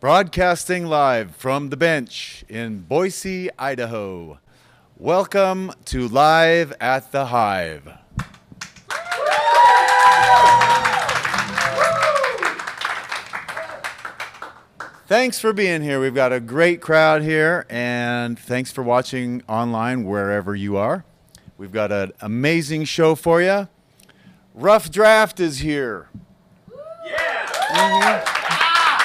Broadcasting live from the bench in Boise, Idaho. Welcome to Live at the Hive. Thanks for being here. We've got a great crowd here, and thanks for watching online wherever you are. We've got an amazing show for you. Rough Draft is here. Yeah! Mm-hmm.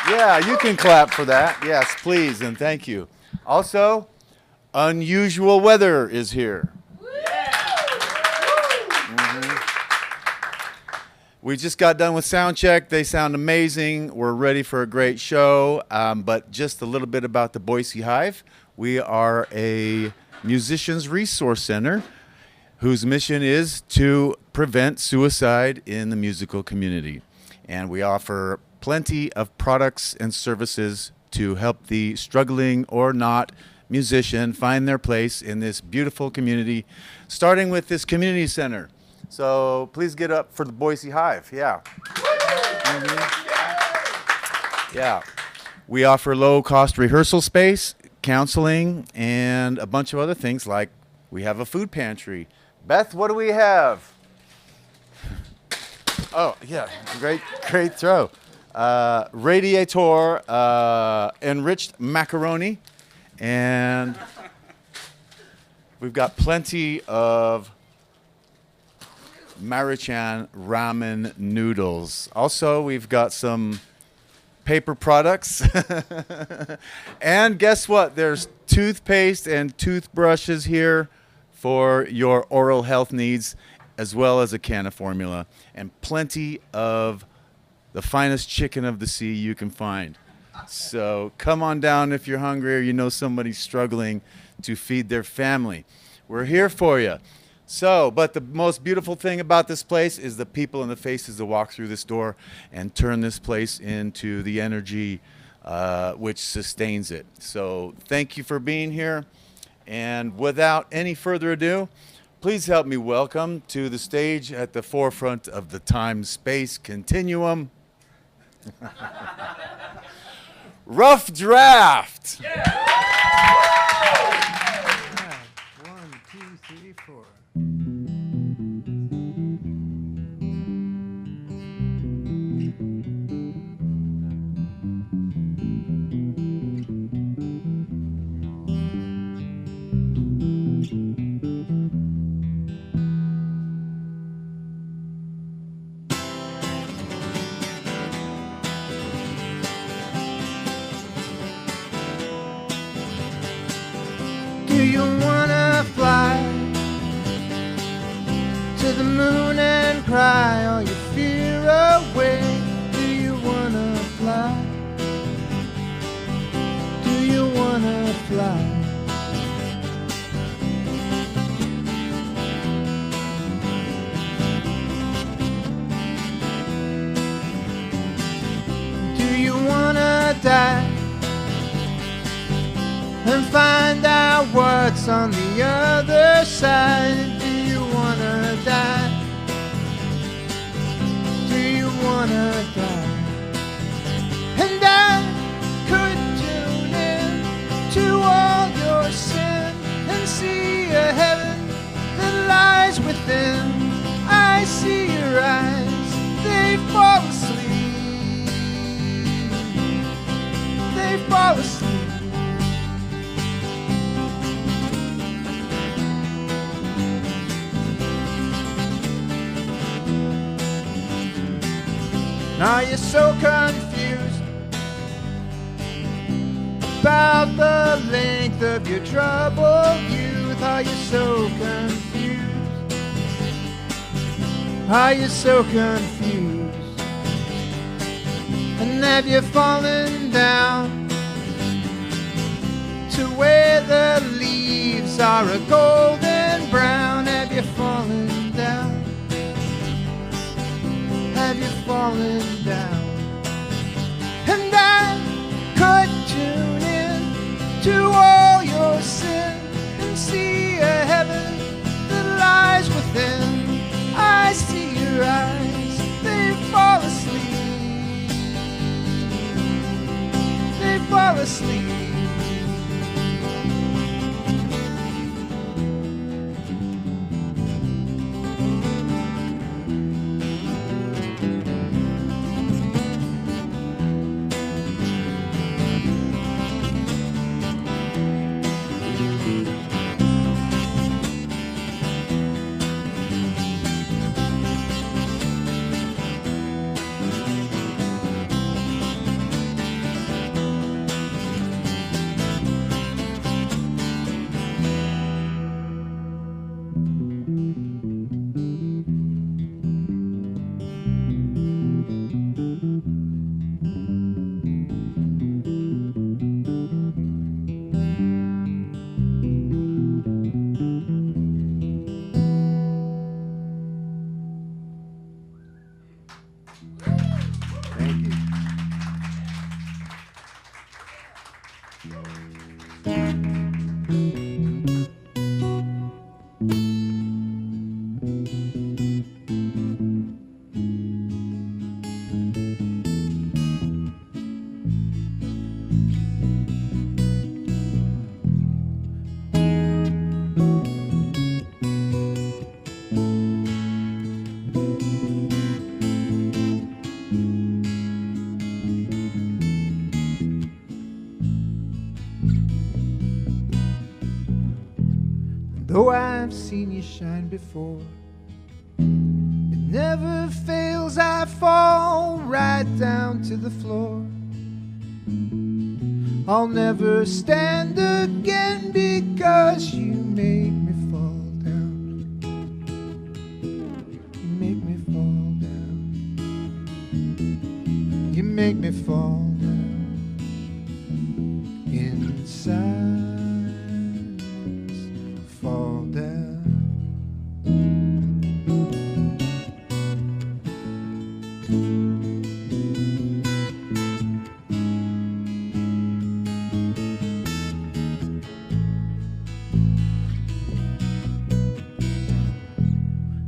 Yeah, you can clap for that. Yes, please, and thank you. Also, Unusual Weather is here. We just got done with sound check. They sound amazing. We're ready for a great show. But just a little bit about the Boise Hive. We are a musicians resource center whose mission is to prevent suicide in the musical community. And we offer plenty of products and services to help the struggling or not musician find their place in this beautiful community, starting with this community center. So please get up for the Boise Hive. Yeah. Mm-hmm. Yeah. We offer low-cost rehearsal space, counseling, and a bunch of other things, like we have a food pantry. Beth, what do we have? Oh, yeah, great throw. Radiator enriched macaroni, and we've got plenty of Maruchan ramen noodles. Also, we've got some paper products. And guess what? There's toothpaste and toothbrushes here for your oral health needs, as well as a can of formula, and plenty of the finest chicken of the sea you can find. So come on down if you're hungry or you know somebody's struggling to feed their family. We're here for you. So, but the most beautiful thing about this place is the people and the faces that walk through this door and turn this place into the energy which sustains it. So thank you for being here. And without any further ado, please help me welcome to the stage at the forefront of the time-space continuum, Rough Draft. Yeah. 1, 2, 3, 4. Do you wanna fly to the moon and cry all your fear away? Do you wanna fly? Do you wanna fly? Do you wanna die and find out what's on the other side? Do you wanna die? Do you wanna die? fall asleep. They fall asleep. Now you're so confused about the length of your troubled youth. Are you so confused? Are you so confused? And have you fallen down to where the leaves are a golden brown? Have you fallen down? Have you fallen down? And I could tune in to all your sin and see a heaven that lies within. I see your eyes, they fall asleep. They fall asleep. Though I've seen you shine before, it never fails, I fall right down to the floor. I'll never stand again because you make me fall down. You make me fall down. You make me fall down inside. Fall down.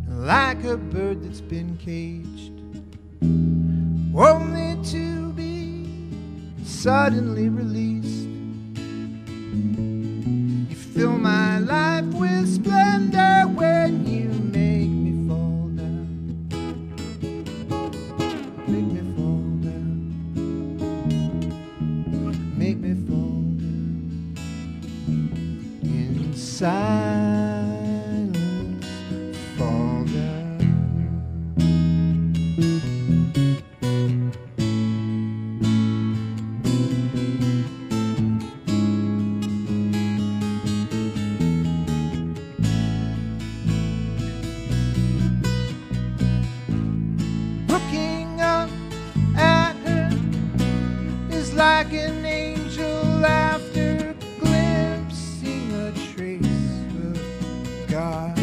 Like a bird that's been caged, only to be suddenly released. Fill my life with splendor when you make me fall down. Make me fall down. Make me fall down. In silence, fall down. Like an angel after glimpsing a trace of God,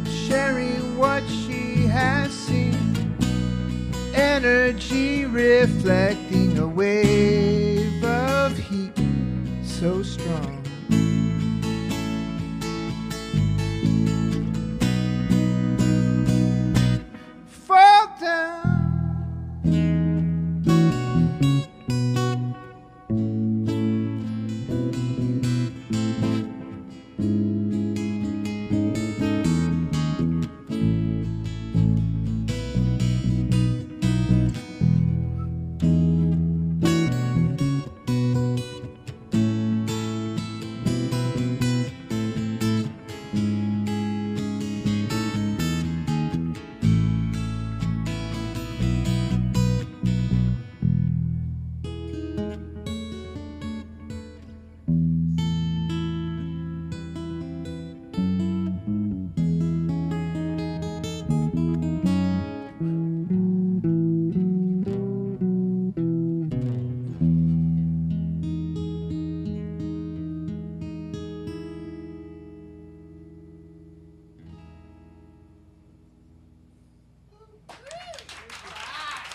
sharing what she has seen, energy reflecting a wave of heat so strong. Fall down.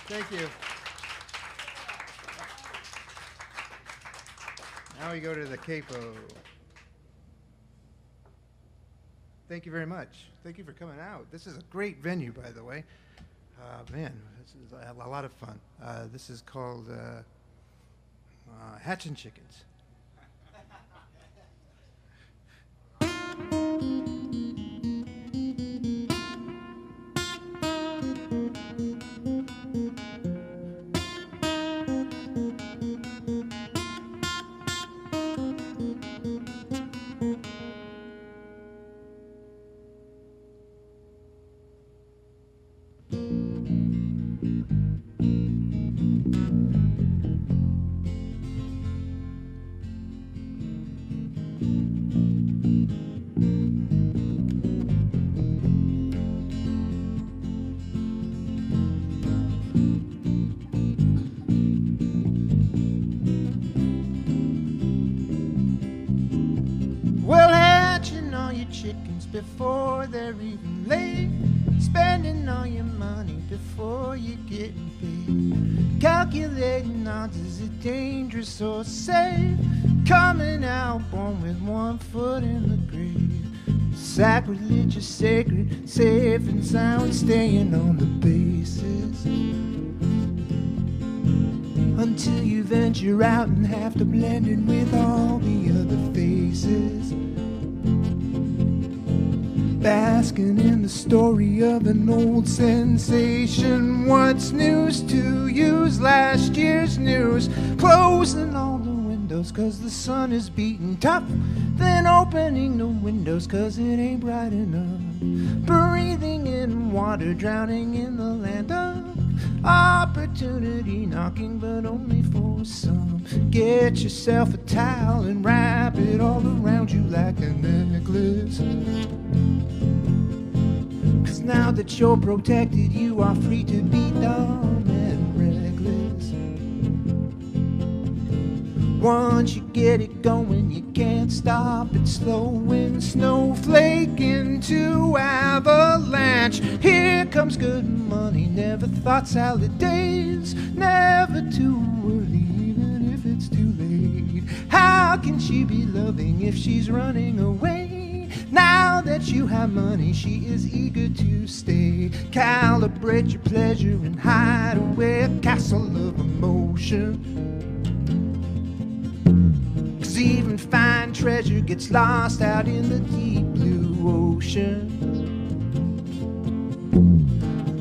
Thank you. Now we go to the capo. Thank you very much. Thank you for coming out. This is a great venue, by the way. Man, this is a lot of fun. This is called Hatchin' Chickens. Well, hatching all your chickens before they're even laid, spending all your money before you're getting paid, calculating odds, is it dangerous or safe, coming out born with one foot in the grave, sacrilege is sacred, safe and sound, staying on the basis, until you venture out and have to blend in with all the other faces, basking in the story of an old sensation. What's news to you's last year's news, closing all the windows cause the sun is beating tough, then opening the windows cause it ain't bright enough, breathing in water, drowning in the land of opportunity, knocking but only for some. Get yourself a towel and wrap it all around you like a necklace, cause now that you're protected you are free to be dumb and reckless. Once you get it going you can't stop it, slowing snowflake into avalanche. Here comes good money, never thought salad days, never too early even if it's too late. How can she be loving if she's running away? Now that you have money she is eager to stay. Calibrate your pleasure and hide away a castle of emotion, even fine treasure gets lost out in the deep blue ocean.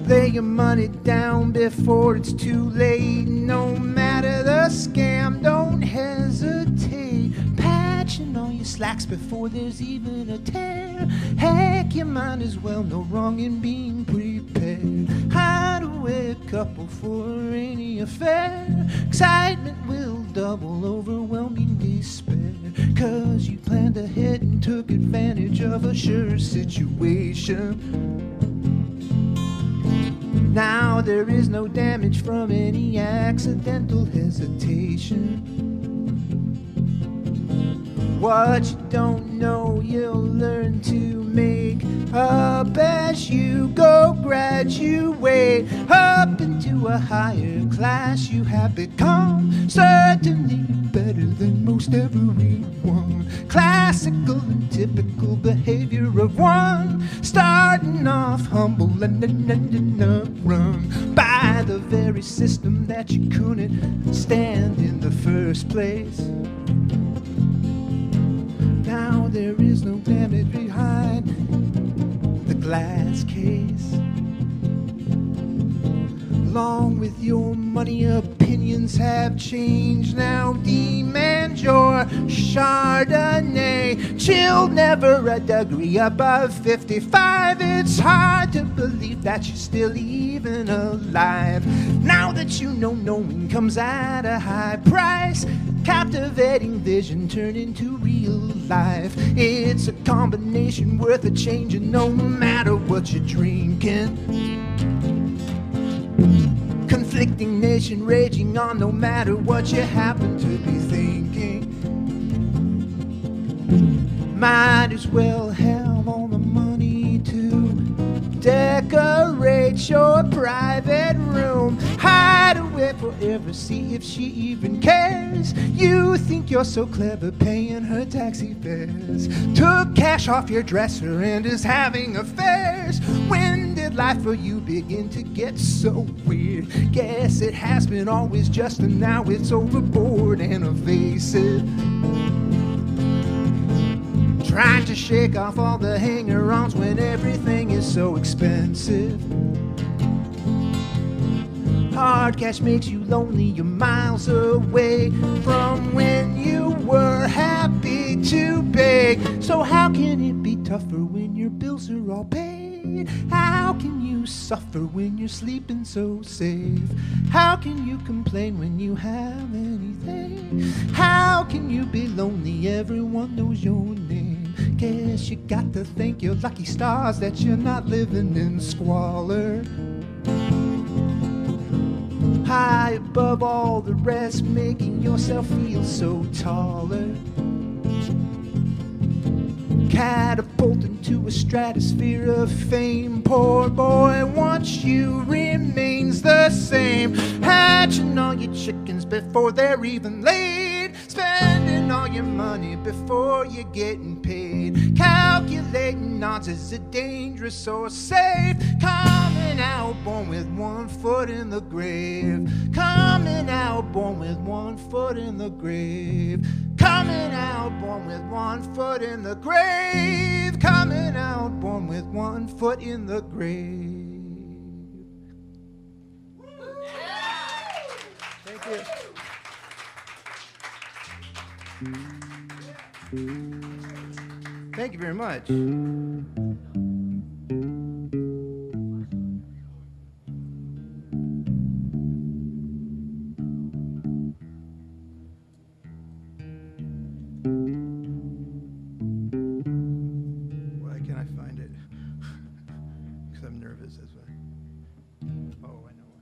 Lay your money down before it's too late, no matter the scam, don't hesitate, patching all your slacks before there's even a tear. Heck, you might as well know wrong in being prepared. Hide away a couple for a rainy affair, excitement will double overwhelming despair, cause you planned ahead and took advantage of a sure situation. Now there is no damage from any accidental hesitation. What you don't know you'll learn to make up as you go, graduate up into a higher class. You have become certainly better than most everyone. Classical and typical behavior of one, starting off humble and then ending up run by the very system that you couldn't stand in the first place. Now there is no damage behind the glass case. Along with your money, opinions have changed. Now demand your Chardonnay. Chilled, never a degree above 55. It's hard to believe that you're still even alive. Now that you know knowing comes at a high price, captivating vision turn into real life. It's a combination worth a change, and no matter what you're drinking. Conflicting nation raging on, no matter what you happen to be thinking. Might as well have all the money to decorate your private room. to wait forever, see if she even cares. You think you're so clever paying her taxi fares. Took cash off your dresser and is having affairs. When did life for you begin to get so weird? Guess it has been always just, and now it's overboard and evasive. Trying to shake off all the hanger-ons when everything is so expensive. Hard cash makes you lonely, you're miles away from when you were happy to beg. So how can it be tougher when your bills are all paid? How can you suffer when you're sleeping so safe? How can you complain when you have anything? How can you be lonely? Everyone knows your name. Guess you got to thank your lucky stars that you're not living in squalor. High above all the rest, making yourself feel so taller. Catapult into a stratosphere of fame. Poor boy wants you remains the same. Hatching all your chickens before they're even laid. Spending all your money before you're getting paid. Calculating odds, is it dangerous or safe? Coming out born with one foot in the grave. Coming out born with one foot in the grave. Coming out born with one foot in the grave. Coming out born with one foot in the grave. Thank you. Thank you very much. Why can't I find it? Because I'm nervous, that's why. Oh, I know why.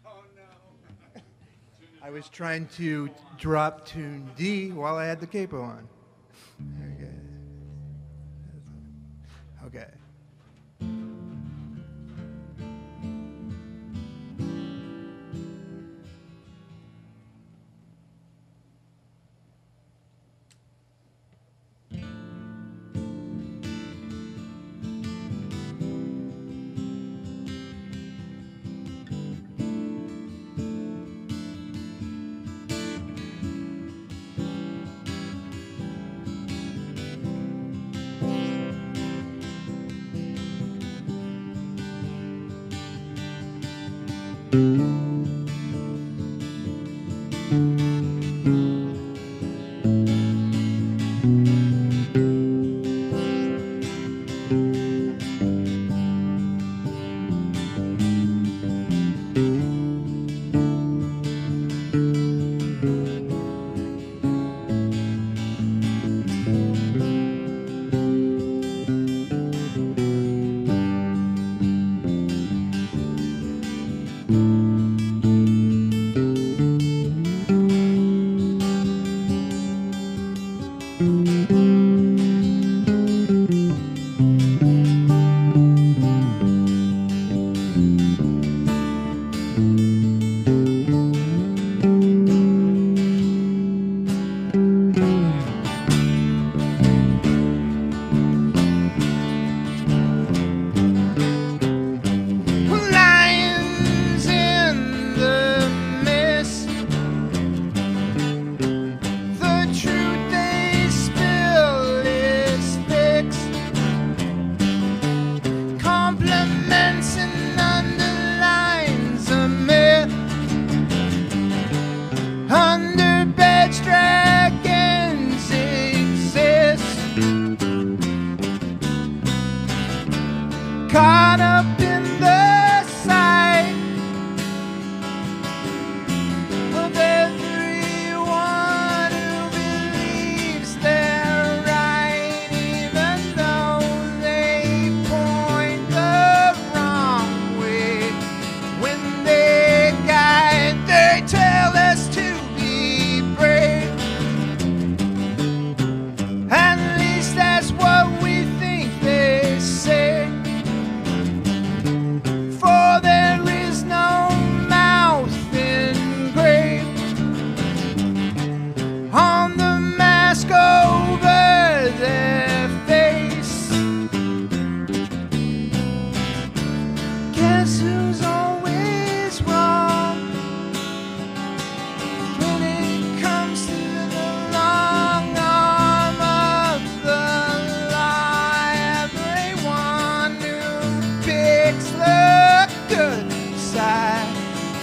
Oh, no. I was trying to drop tune D while I had the capo on. Okay. Okay. Caught up in the sight of everyone who believes they're right, even though they point the wrong way. When they guide, they tell us to be brave. At least that's what we think they say. guess who's always wrong when it comes to the long arm of the law? Everyone who picks the good side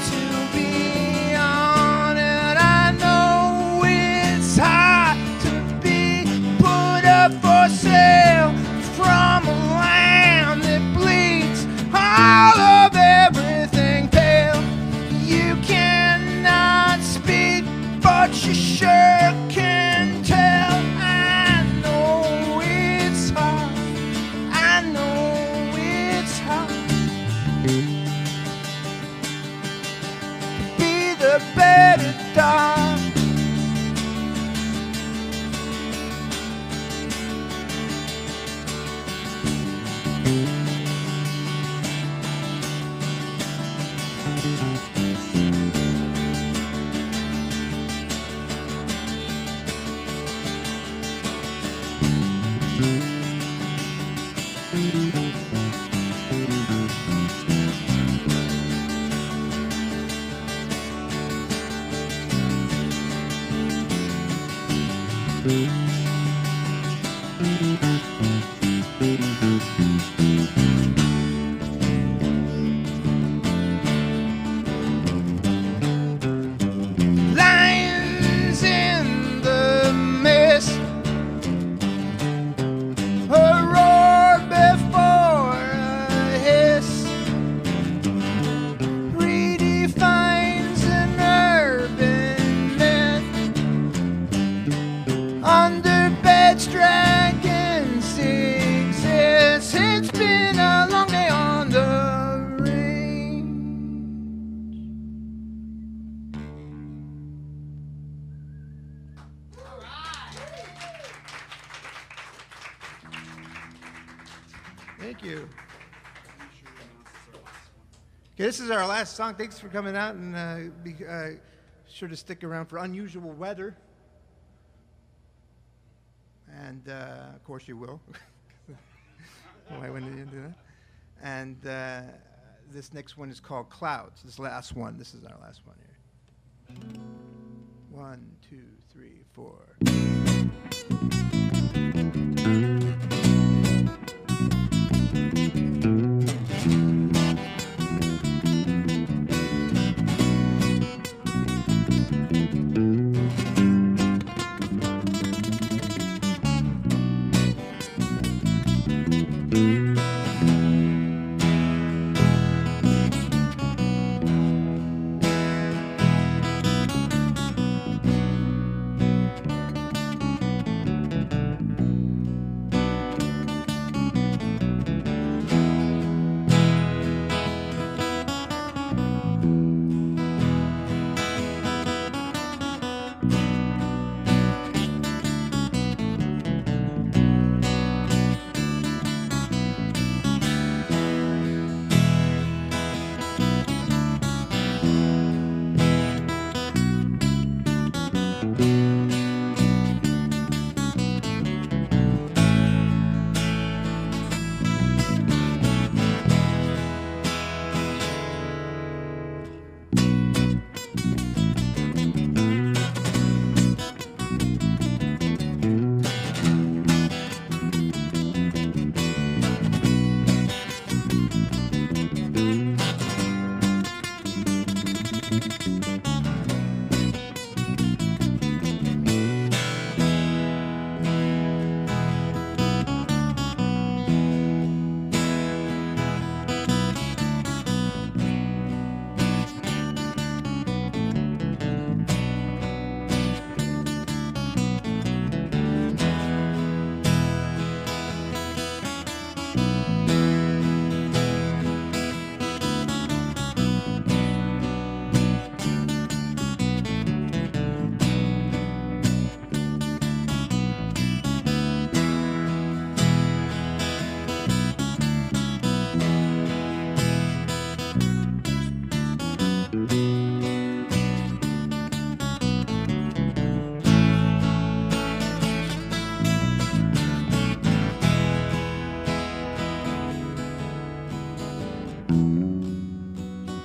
to be on it. I know it's hard to be put up for sale from a land that bleeds all of everything pale. You cannot speak, but you sure can tell. I know it's hard. I know it's hard to be the better dog. Lions in the mist, a roar before a hiss, redefines an urban myth. Under beds, dragons exist. It's been a long day on the range. Thank you. Okay, this is our last song. Thanks for coming out, and be sure to stick around for unusual weather. And of course you will. Why wouldn't you do that? And this next one is called Clouds. This last one. This is our last one here. 1, 2, 3, 4.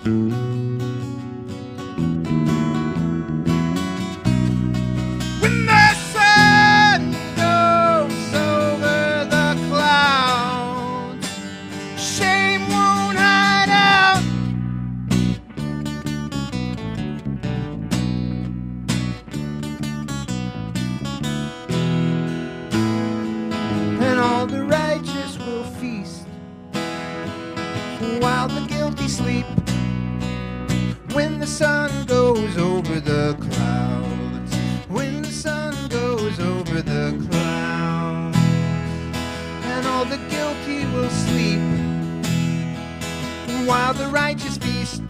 When the sun goes over the clouds, shame won't hide out. And all the righteous will feast while the guilty sleep. When the sun goes over the clouds, when the sun goes over the clouds, and all the guilty will sleep while the righteous feast.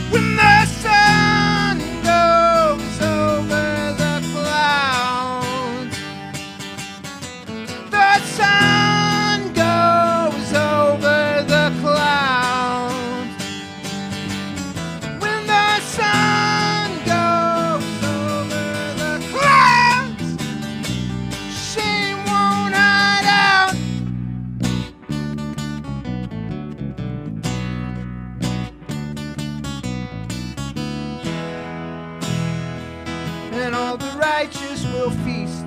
When the sun goes over the clouds, the sun goes over the clouds. When the sun goes over the clouds, shame won't hide out. And all the righteous will feast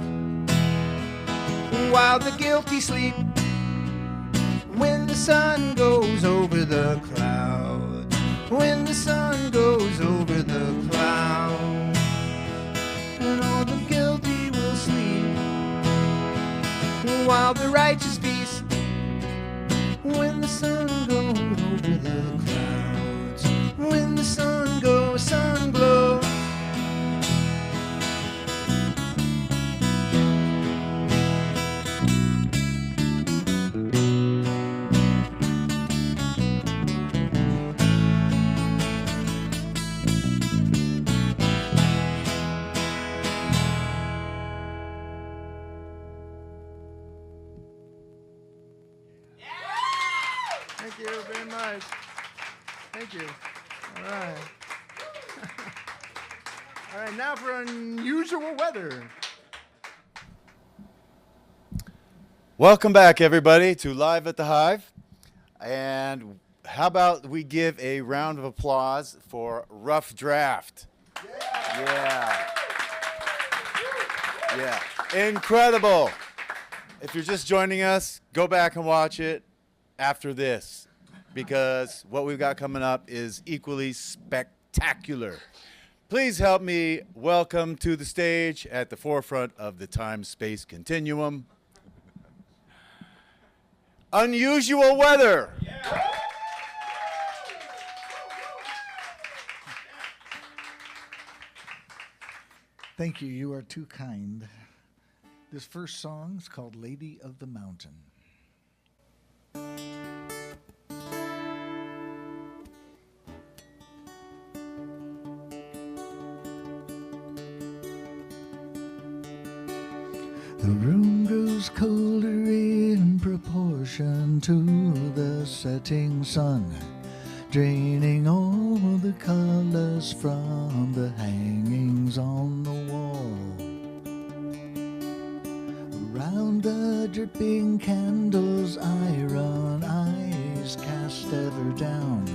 while the guilty sleep. When the sun goes over the clouds, when the sun goes over the clouds, and all the guilty will sleep while the righteous feast. When the sun goes over the clouds, when the sun goes, sun glows. Thank you very much. Thank you. All right. All right, now for unusual weather. Welcome back, everybody, to Live at the Hive. And how about we give a round of applause for Rough Draft? Yeah. Yeah. Incredible. If you're just joining us, go back and watch it after this, because what we've got coming up is equally spectacular. Please help me welcome to the stage, at the forefront of the time-space continuum, Unusual Weather. Thank you. You are too kind. This first song is called Lady of the Mountain. The room grows colder in proportion to the setting sun, draining all the colors from the hangings on the wall. Around the dripping candles I run, eyes cast ever down,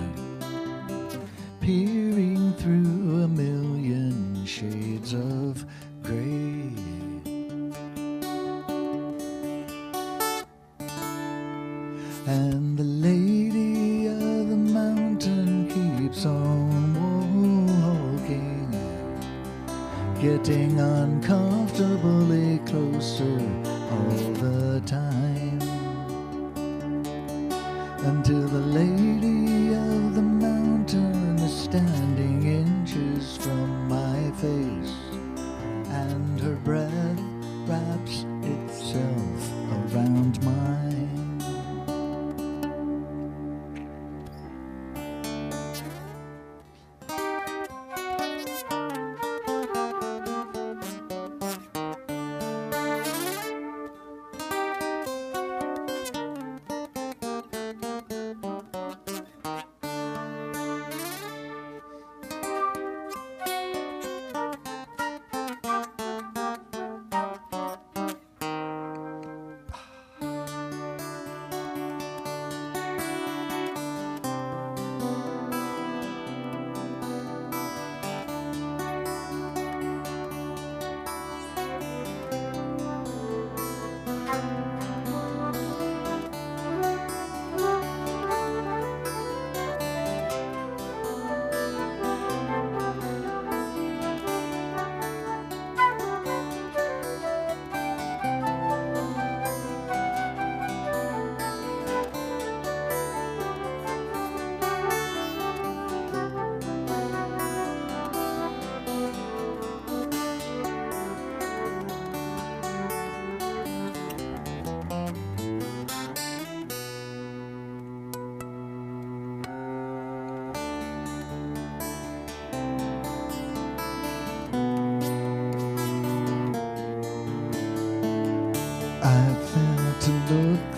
peering through a million shades of gray. And the lady of the mountain keeps on walking, getting uncomfortably closer all the time, until the lady of the mountain is standing inches from my face, and her breath wraps itself around mine.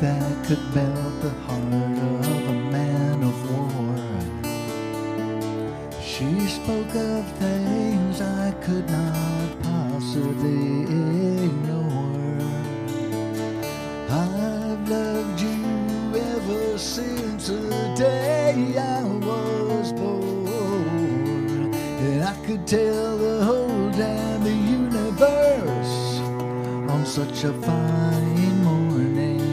That could melt the heart of a man of war. She spoke of things I could not possibly ignore. I've loved you ever since the day I was born, and I could tell the whole damn universe on such a fine morning.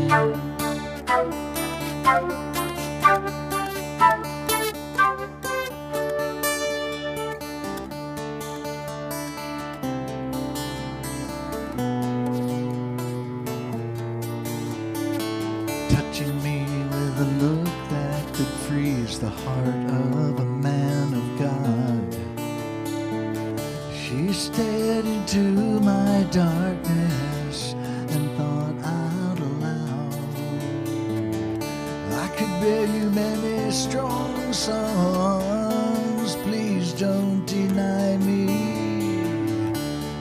Touching me with a look that could freeze the heart of a man of God. She stared into my darkness and thought out aloud. I could bear you many strong songs, please don't deny me.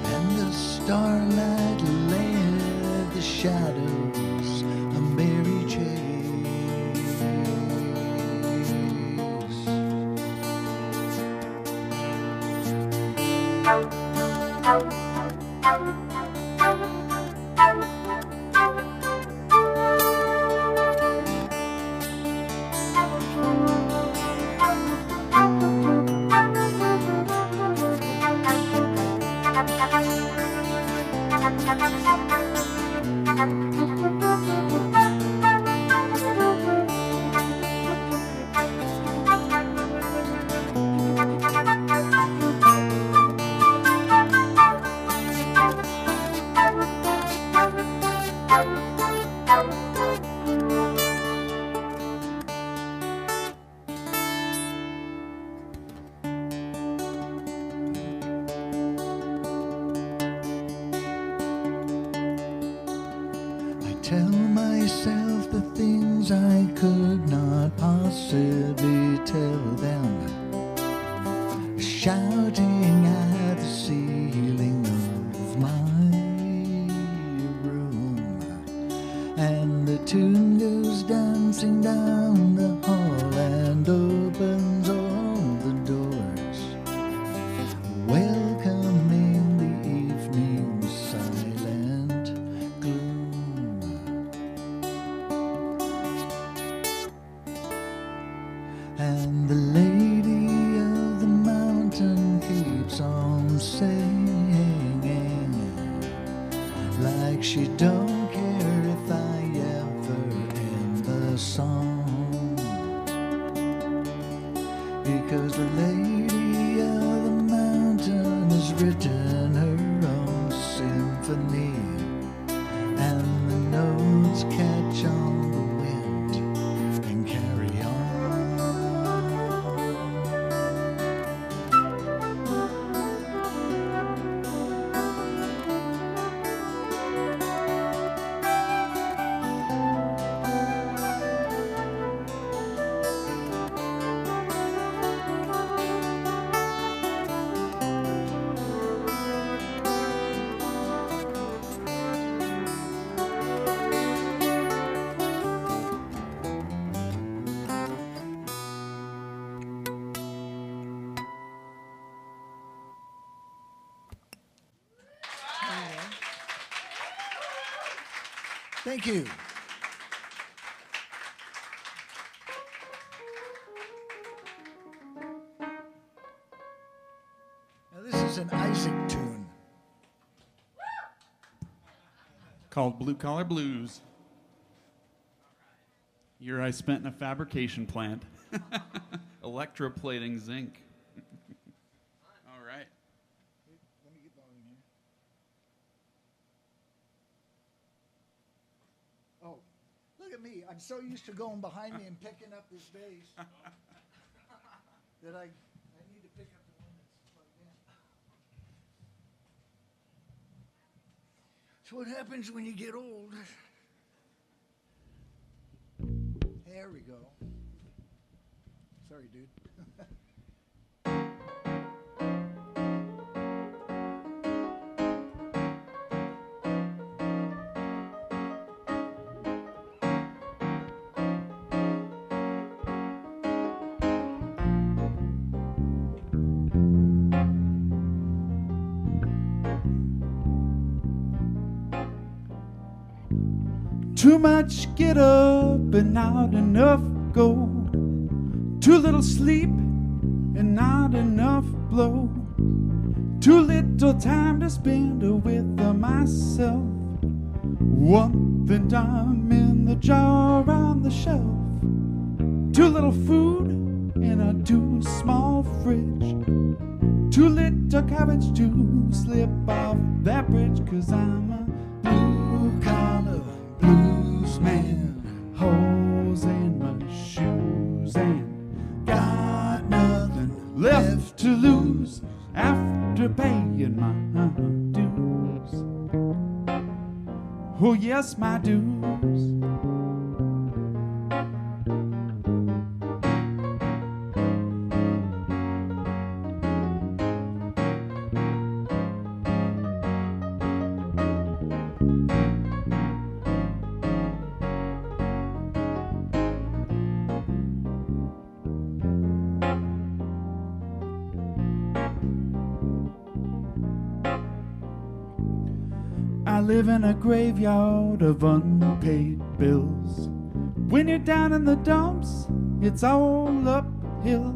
And the starlight led the shadows a merry chase. Tell myself the things I could not possibly tell them, shouting at the ceiling of my because the lady of the mountain has written her own symphony, and the notes catch on the wind and carry on. Thank you. Now this is an Isaac tune. Called Blue Collar Blues. Year I spent in a fabrication plant. Electroplating zinc. All right. Let me get volume here. Oh, look at me. I'm so used to going behind me and picking up this bass that I need to pick up the one that's plugged in. It's what happens when you get old. There we go. Sorry, dude. Too much get up and not enough go. Too little sleep and not enough blow. Too little time to spend with myself. One thin dime in the jar on the shelf. Too little food in a too small fridge. Too little cabbage to slip off that bridge. 'Cause I'm a blue collar blues man, holes in my shoes, and got nothing left to lose after paying my dues. Oh yes, my dues. I live in a graveyard of unpaid bills. When you're down in the dumps, it's all uphill.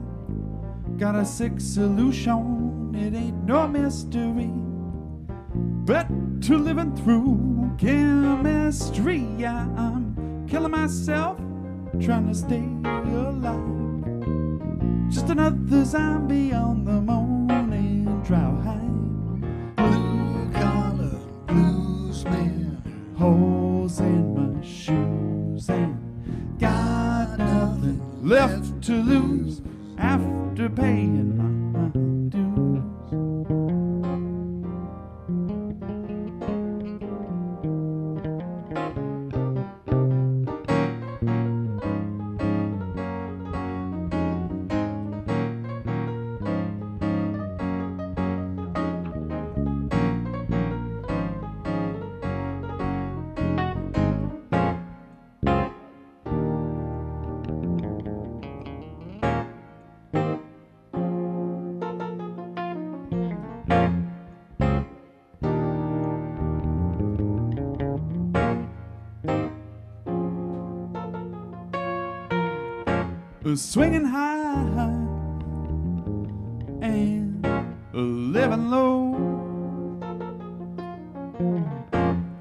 Got a sick solution, it ain't no mystery. But to living through chemistry, I'm killing myself, trying to stay alive. Just another zombie on the morning drive. Blue collar blues man, holes in my shoes, and got nothing left to lose after paying my dues. Swinging high and living low,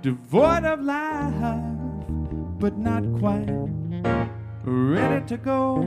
devoid of life, but not quite ready to go.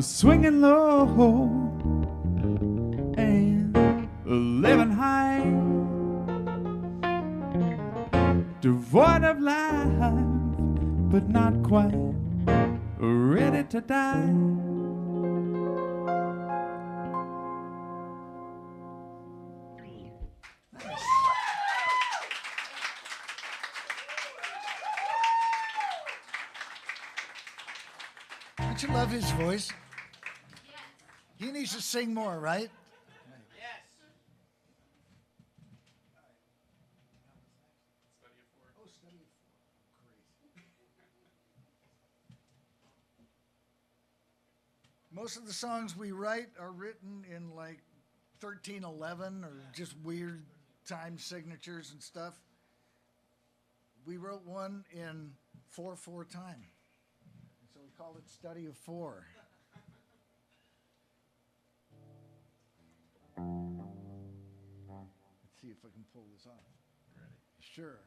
swinging low and living high, devoid of life, but not quite ready to die. Don't you love his voice? He needs to sing more, right? Most of the songs we write are written in like 1311 or just weird time signatures and stuff. We wrote one in 4/4 time. So we called it Study of Four. Let's see if I can pull this off. Ready? Sure.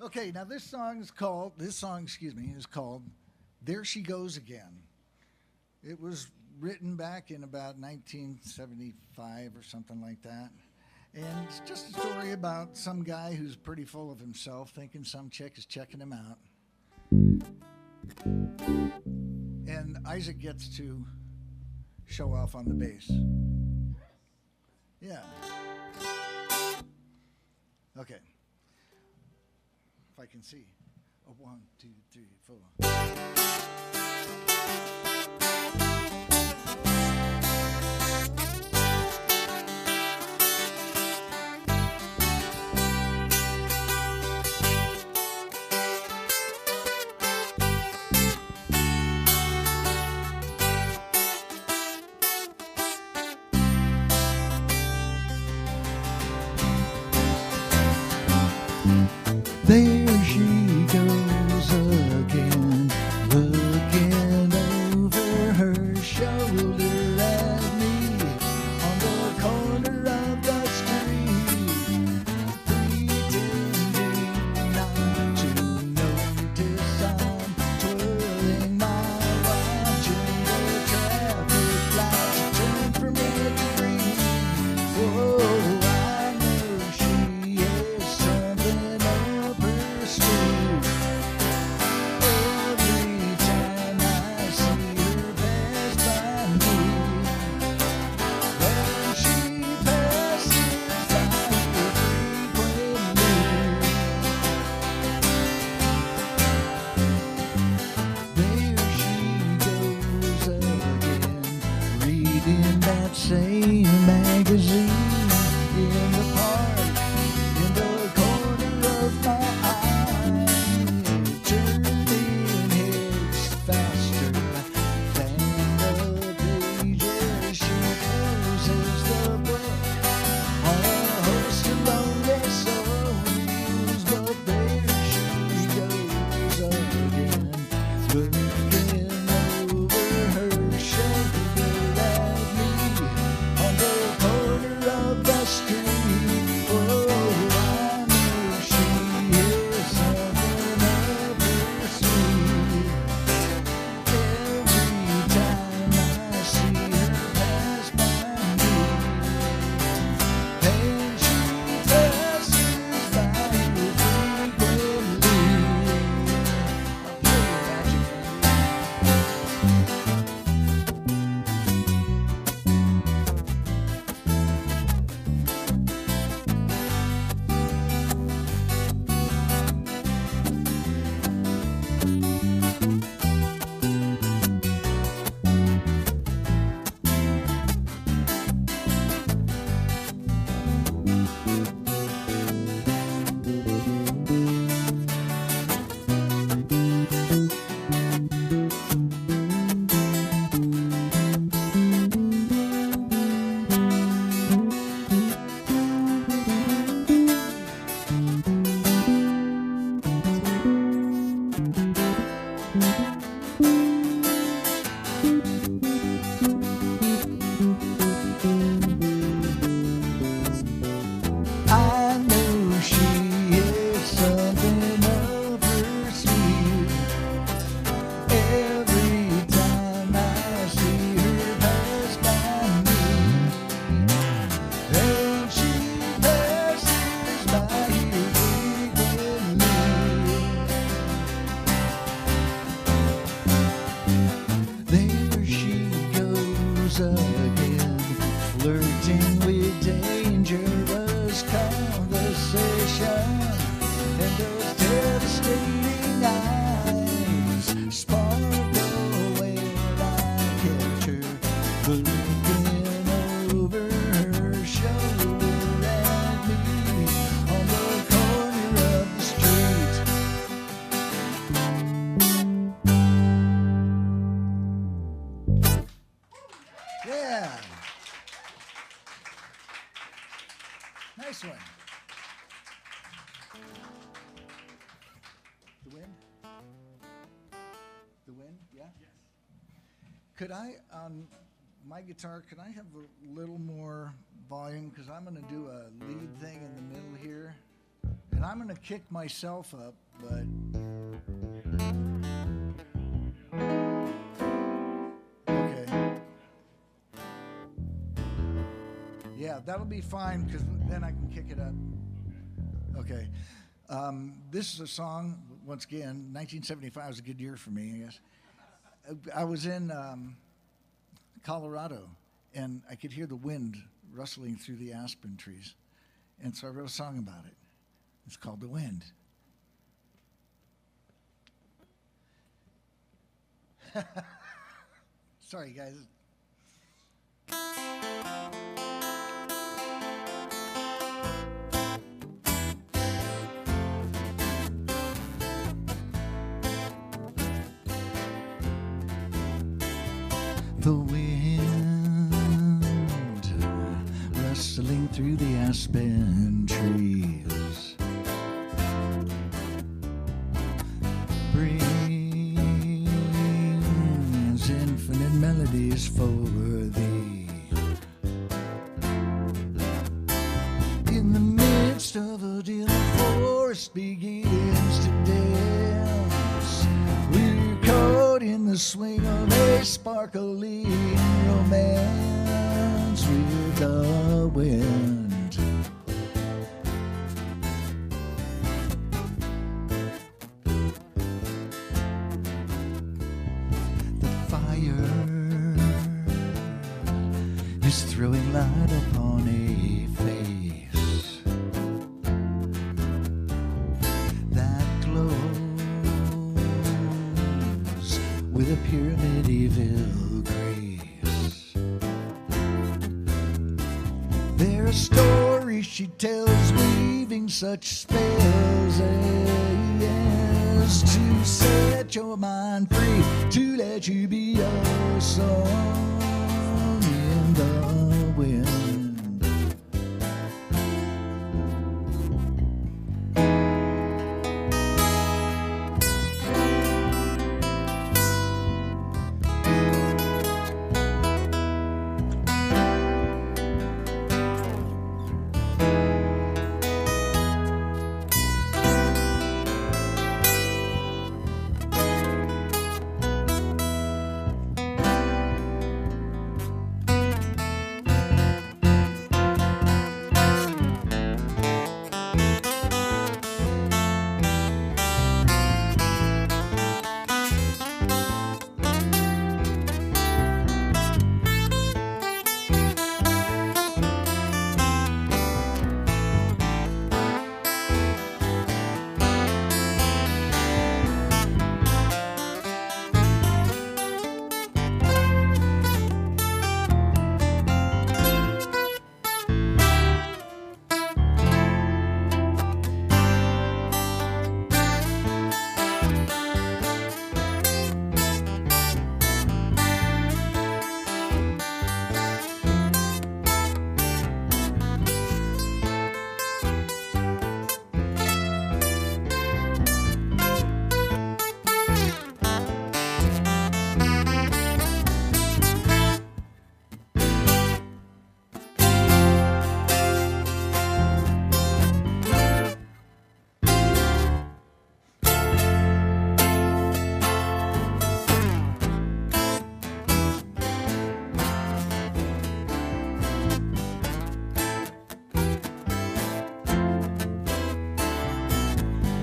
Okay, now this song, is called There She Goes Again. It was written back in about 1975 or something like that. And it's just a story about some guy who's pretty full of himself, thinking some chick is checking him out. And Isaac gets to show off on the bass. Yeah. Okay. If I can see. Oh, 1, 2, 3, 4. There she goes again, looking over her shoulder at me on the corner of the street, pretending not to notice I'm twirling my watching the traffic lights turn from red to green. Whoa, I know she is something up her sleeve. Every time I see her pass by me, and she passes by frequently. There she goes again, reading that same magazine in the park, in the corner of my eye, turning heads faster than the pages. She closes the book on a host of lonely souls, but there she goes again, looking over her shoulder at me on the corner of the street. Oh, I know she is something up her sleeve. Every time I see her pass by me, and she passes by frequently. I know she is something up her sleeve. Every time I see her pass by me, and she passes by frequently. There she goes again, flirting with dangerous conversation, and those devastating eyes sparkle when I catch her looking over her shoulder at me on the corner of the street. Yeah. Nice one. The wind? The wind, yeah? Yes. Could I, on my guitar, can I have a little more volume? Because I'm going to do a lead thing in the middle here. And I'm going to kick myself up, but... Okay. Yeah, that'll be fine, because then I can kick it up. Okay. This is a song, once again, 1975 was a good year for me, I guess. I was in Colorado, and I could hear the wind rustling through the aspen trees. And so I wrote a song about it. It's called The Wind. Sorry, guys. The wind rustling through the aspen trees brings infinite melodies for thee. In the midst of a dim forest begins to dance. We're caught in the swing of a sparkling romance with the wind. The fire is throwing light upon a face that glows with a pyramid evil grace. There are stories she tells, weaving such spells as to set your mind free, to let you be a song in the wind.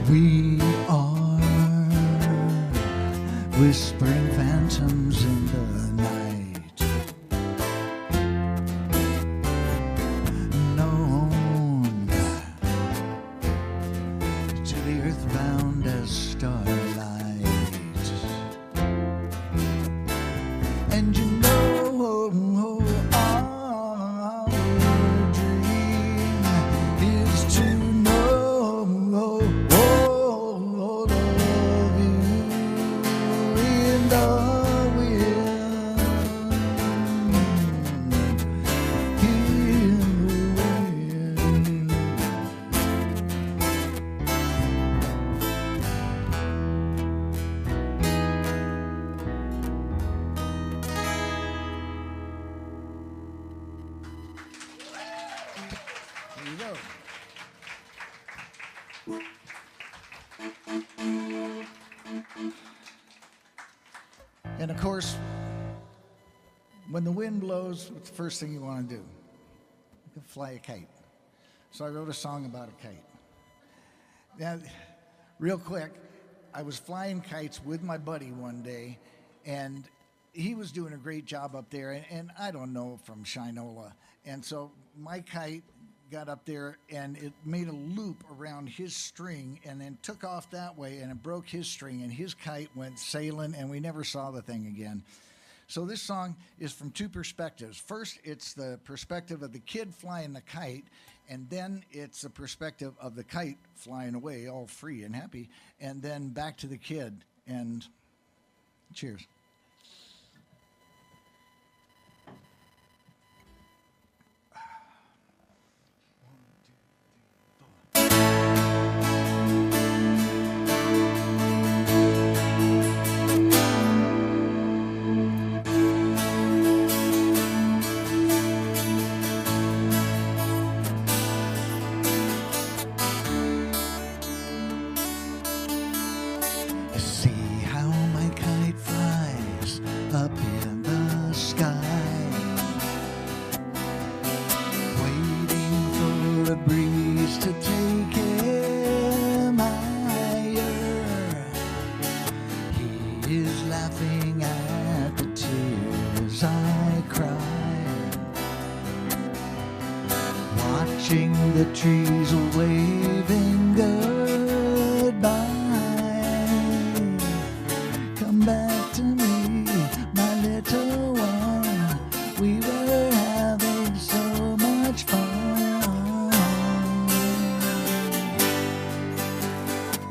We are whispering phantoms in the night, known to the earth bound as starlight. And you know our dream is to know all of you in the wind, in the wind. And of course, when the wind blows, what's the first thing you want to do? You can fly a kite. So I wrote a song about a kite. Now, real quick, I was flying kites with my buddy one day, and he was doing a great job up there, and I don't know from Shinola. And so my kite got up there, and it made a loop around his string and then took off that way, and it broke his string, and his kite went sailing, and we never saw the thing again. So this song is from two perspectives. First, it's the perspective of the kid flying the kite, and then it's the perspective of the kite flying away, all free and happy, and then back to the kid. And cheers. The trees are waving goodbye. Come back to me, my little one. We were having so much fun.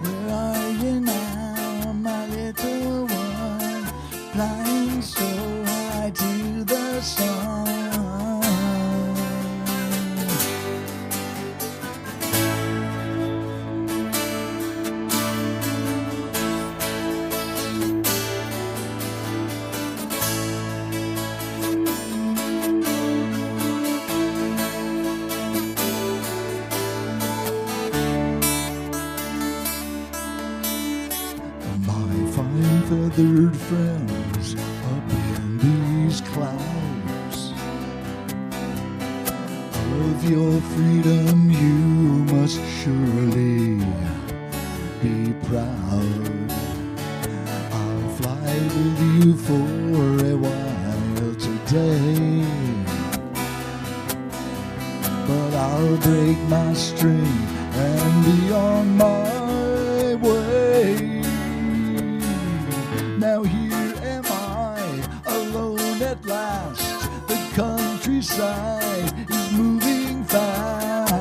Where are you now, my little one? Flying so high to the sun. Feathered friends up in these clouds. Of your freedom you must surely be proud. I'll fly with you for a while today, but I'll break my string and be on my way. Now here am I, alone at last. The countryside is moving fast.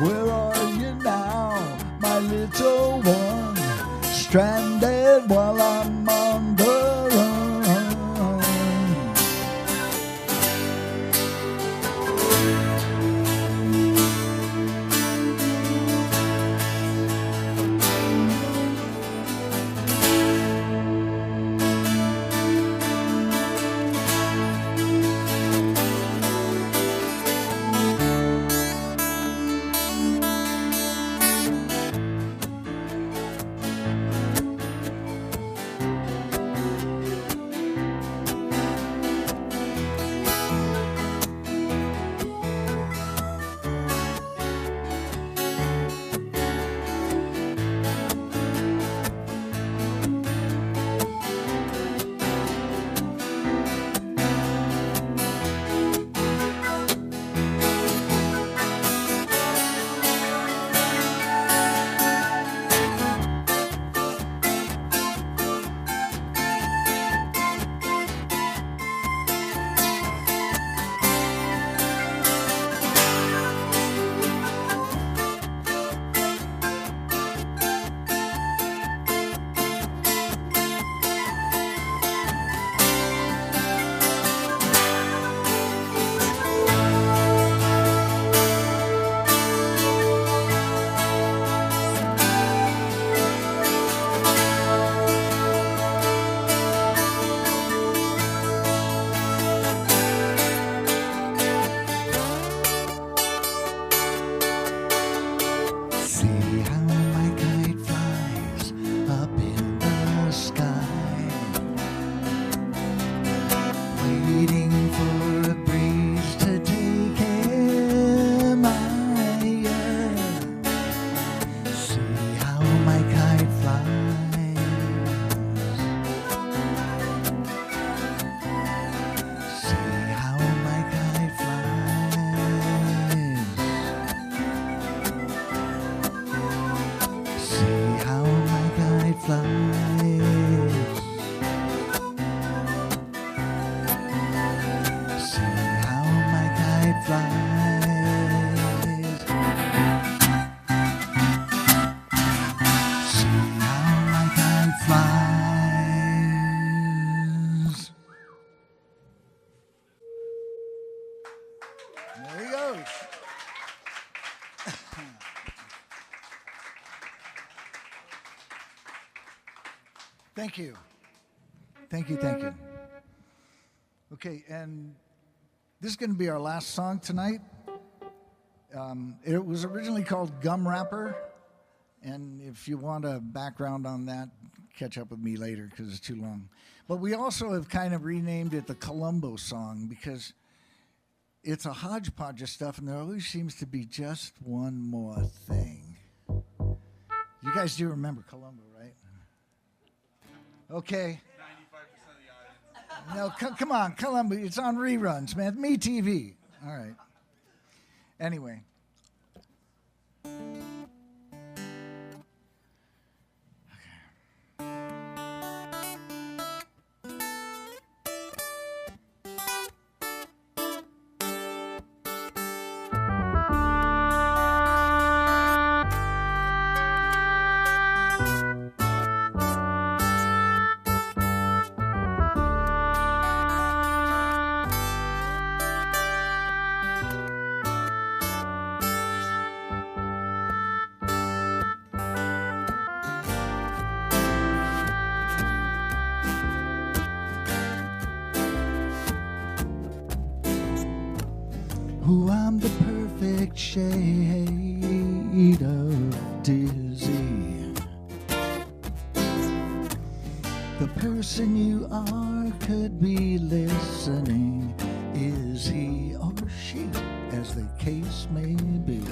Where are you now, my little one? Stranded while I'm on the run. Thank you. Thank you, thank you. Okay, and this is going to be our last song tonight. It was originally called Gum Wrapper, and if you want a background on that, catch up with me later because it's too long. But we also have kind of renamed it the Columbo song because it's a hodgepodge of stuff, and there always seems to be just one more thing. You guys do remember Columbo, right? Okay. 95% of the audience. No, come on, Columbo. It's on reruns, man. Me TV. All right. Anyway. Oh, I'm the perfect shade of dizzy. The person you are could be listening. Is he or she, as the case may be?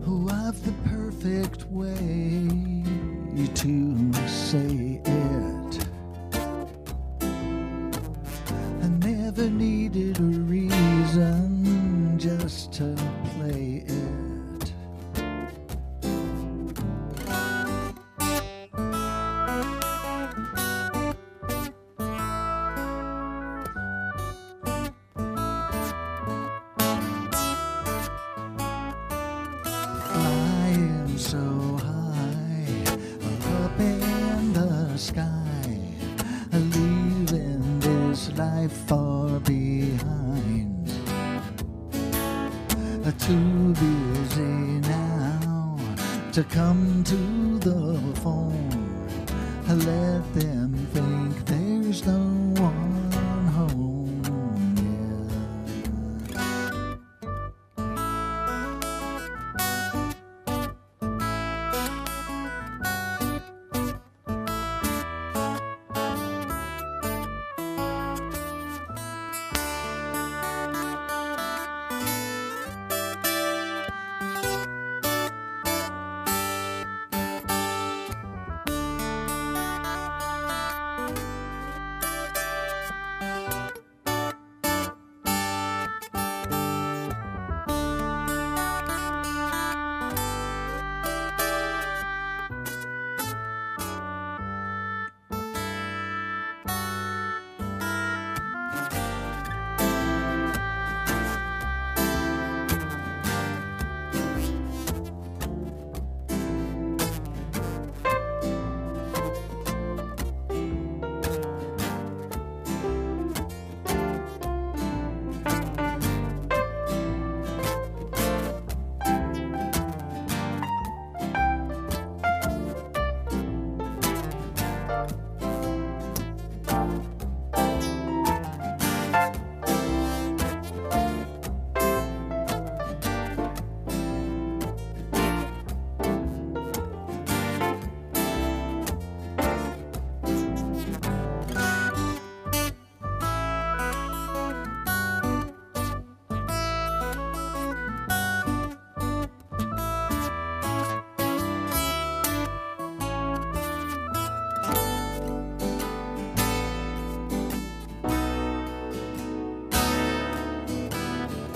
Oh, I've the perfect way to say it. I never needed a reason just to play it. Flying so high, up in the sky, leaving this life far behind. Too busy now to come to the phone. Let them think there's no one home. Yeah.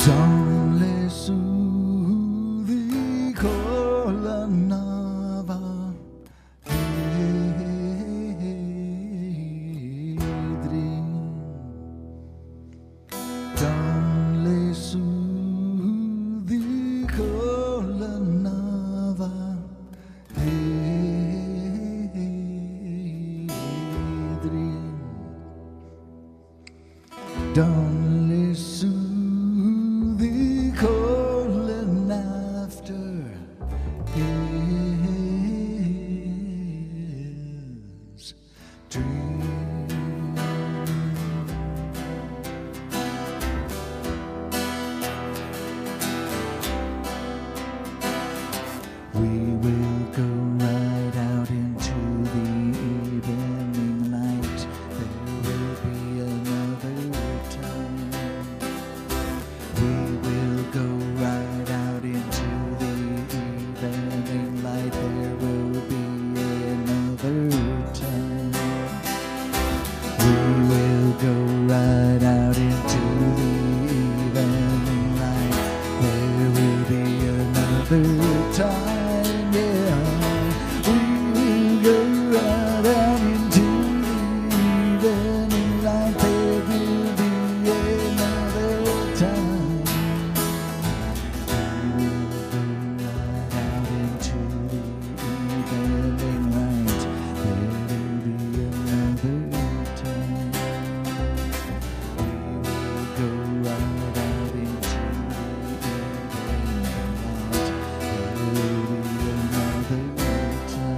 Donne su di colannava edri. Donne su di colannava Only soothing cold and laughter is dream. We will go right out into the evening light. There will be another time. We will go right out into the evening light. There will be another time. We will go right out into the evening light. There will be another time. Yeah, we will go right out into the evening light. There will be another time. We will go right out into the evening light. There will be another time. We will go right out into the evening light. There will be another time.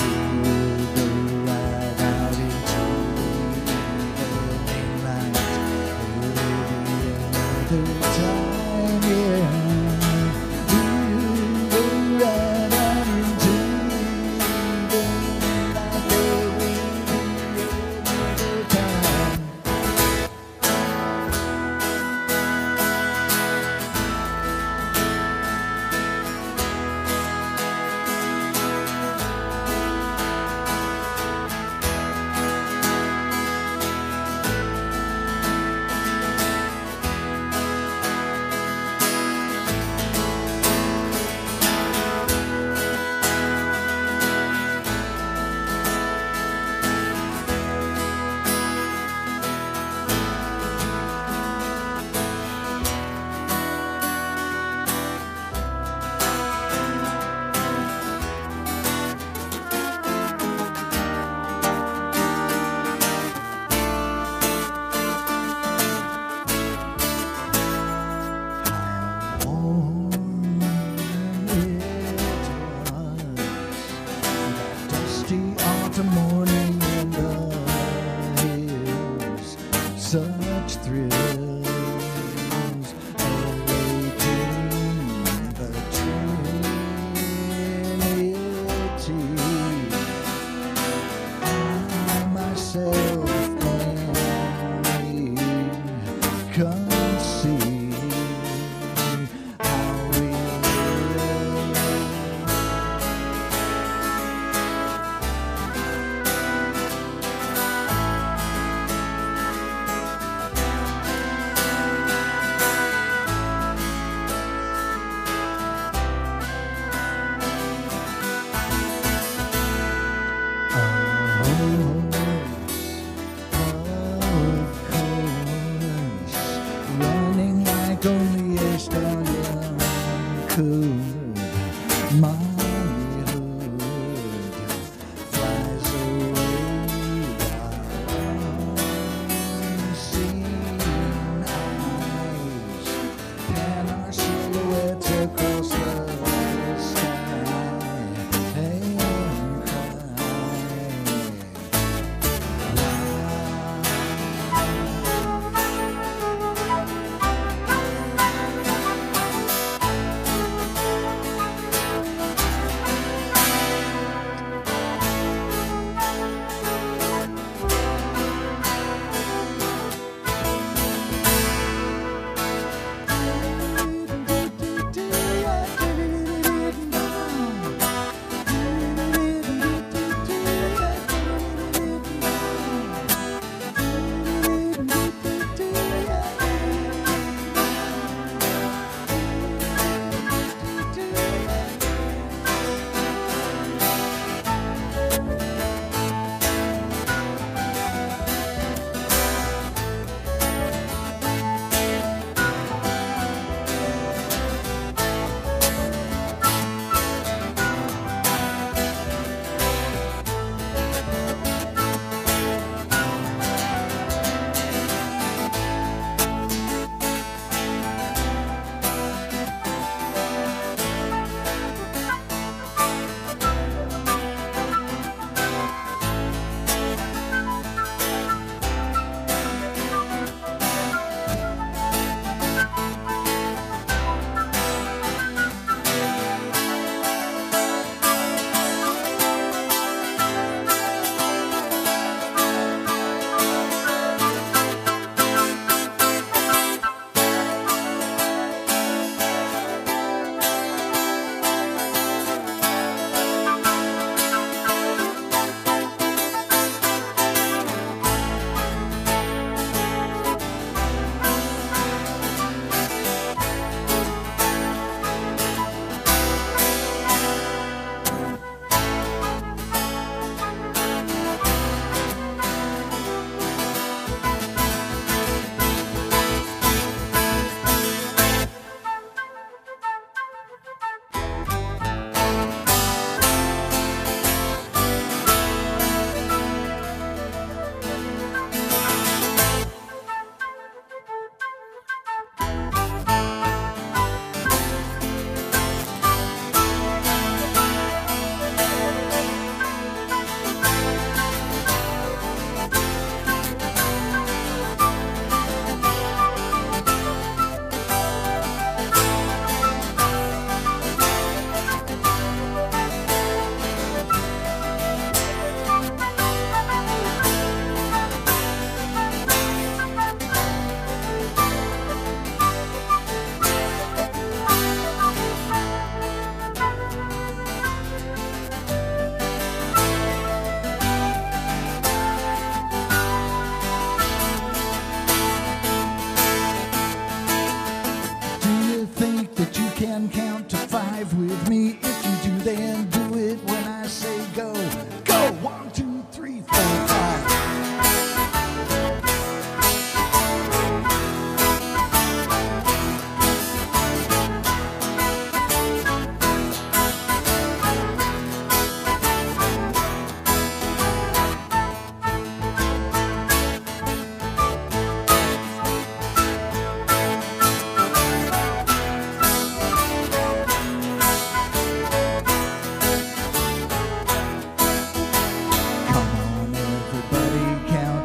We will go right out into the evening light. There will be another time. Yeah. We will go right out into the evening light. There will be another time. Dusty autumn morning in the hills, such thrills awaiting the Trinity. I myself only conceive how we live.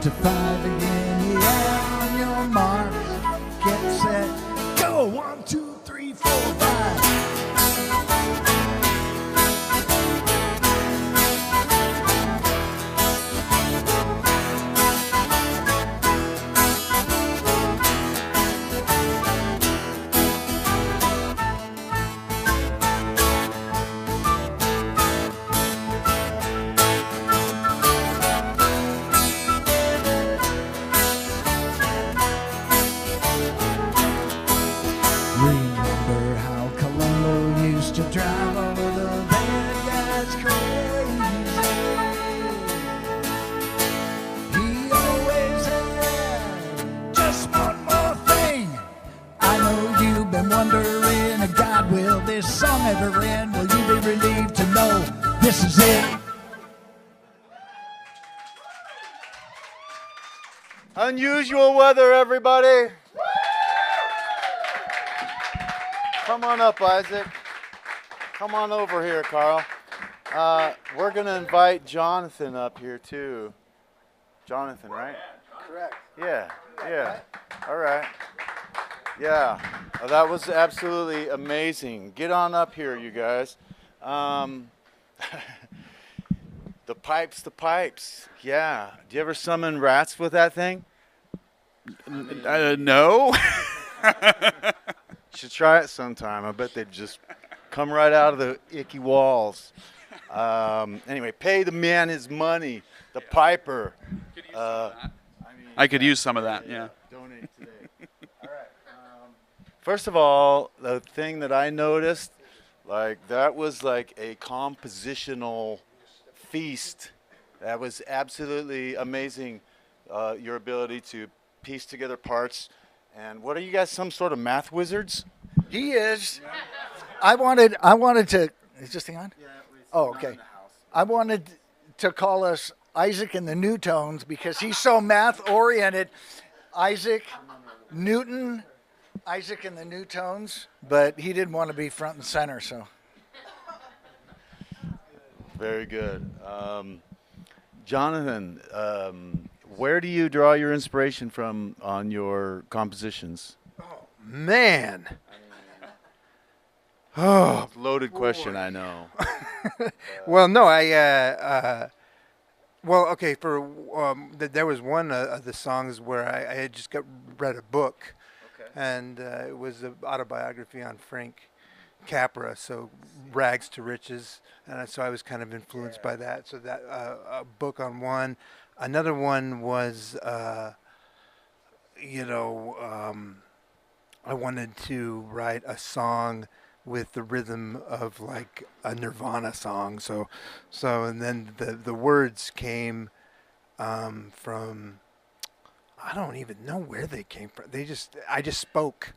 to 5 again. Yeah, on your mark, get set, go. 1, 2, 3, 4, 5. Remember how Columbo used to drive all of the bad guys crazy? He always had just one more thing. I know you've been wondering, God, will this song ever end? Will you be relieved to know this is it? Unusual weather, everybody. Come on up, Isaac. Come on over here, Carl. We're going to invite Jonathan up here, too. Jonathan, right? Correct. Yeah. All right. Yeah. That was absolutely amazing. Get on up here, you guys. The pipes. Yeah. Do you ever summon rats with that thing? No. You should try it sometime. I bet they'd just come right out of the icky walls. Anyway, pay the man his money, the piper. I could use some of that, yeah. Donate today. All right. First of all, the thing that I noticed, like that was like a compositional feast. That was absolutely amazing. Your ability to piece together parts. And what are you guys, some sort of math wizards? He is. I wanted to. Is this thing on? Yeah. Oh, okay. I wanted to call us Isaac and the Newtones because he's so math oriented. Isaac Newton, Isaac and the Newtones, but he didn't want to be front and center, so. Very good. Jonathan, where do you draw your inspiration from on your compositions? Man. Loaded question, I know. Well, no, well, okay, there was one of the songs where I had just read a book, and it was an autobiography on Frank Capra, so Rags to Riches, and so I was kind of influenced by that. So that a book on one. Another one was, I wanted to write a song with the rhythm of like a Nirvana song. So and then the words came from, I don't even know where they came from. I just spoke,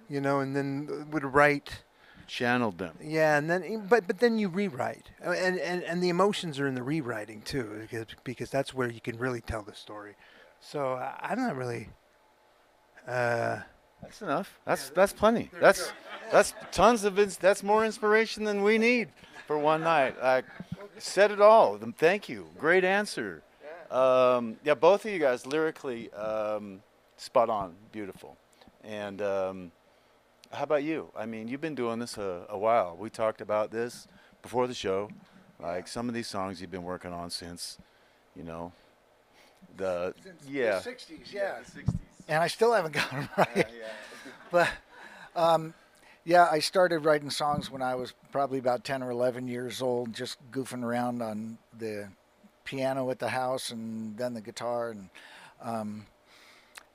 and then would write. Channeled them. Yeah, and then but then you rewrite, and the emotions are in the rewriting too, because that's where you can really tell the story. So I'm not really. That's enough. That's plenty. That's tons of that's more inspiration than we need for one night. I said it all. Thank you. Great answer. Yeah, both of you guys lyrically spot on, beautiful, and. How about you? I mean, you've been doing this a while. We talked about this before the show. Like some of these songs you've been working on since, the 60s, yeah. The 60s. And I still haven't got them right. But, I started writing songs when I was probably about 10 or 11 years old, just goofing around on the piano at the house and then the guitar. And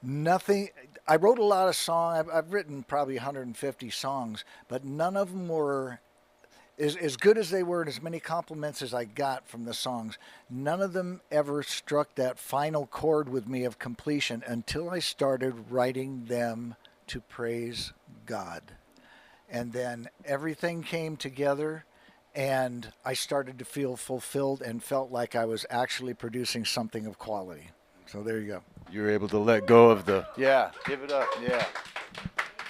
nothing. I wrote a lot of songs. I've written probably 150 songs, but none of them were as good as they were and as many compliments as I got from the songs. None of them ever struck that final chord with me of completion until I started writing them to praise God. And then everything came together, and I started to feel fulfilled and felt like I was actually producing something of quality. So there you go. You're able to let go of the give it up,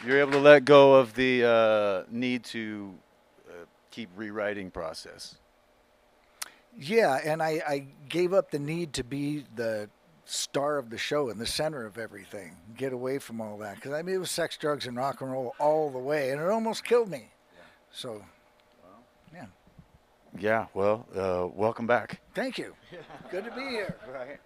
You're able to let go of the need to keep rewriting process. Yeah, and I gave up the need to be the star of the show, in the center of everything. Get away from all that, because I mean it was sex, drugs, and rock and roll all the way, and it almost killed me. So, yeah. Yeah, well, welcome back. Thank you. Good to be here. Right.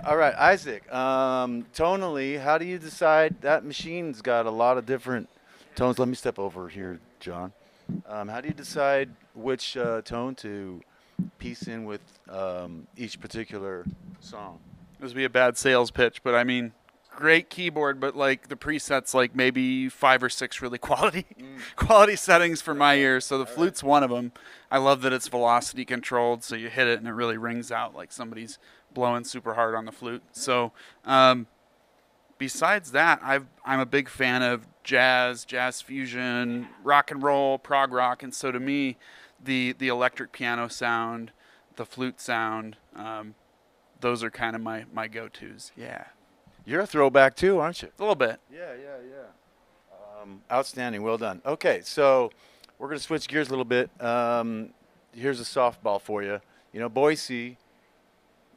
All right, Isaac. Tonally, how do you decide? That machine's got a lot of different tones. Let me step over here, John. How do you decide which tone to piece in with each particular song? This would be a bad sales pitch, but I mean, great keyboard, but like the presets, like maybe 5 or 6 really quality settings for my ears. So the flute's one of them. I love that it's velocity controlled, so you hit it and it really rings out like somebody's blowing super hard on the flute. So besides that, I'm a big fan of jazz fusion, rock and roll, prog rock, and so to me, the electric piano sound, the flute sound, those are kind of my go-tos. Yeah. You're a throwback too, aren't you? A little bit. Yeah. Outstanding. Well done. Okay, so we're going to switch gears a little bit. Here's a softball for you. You know, Boise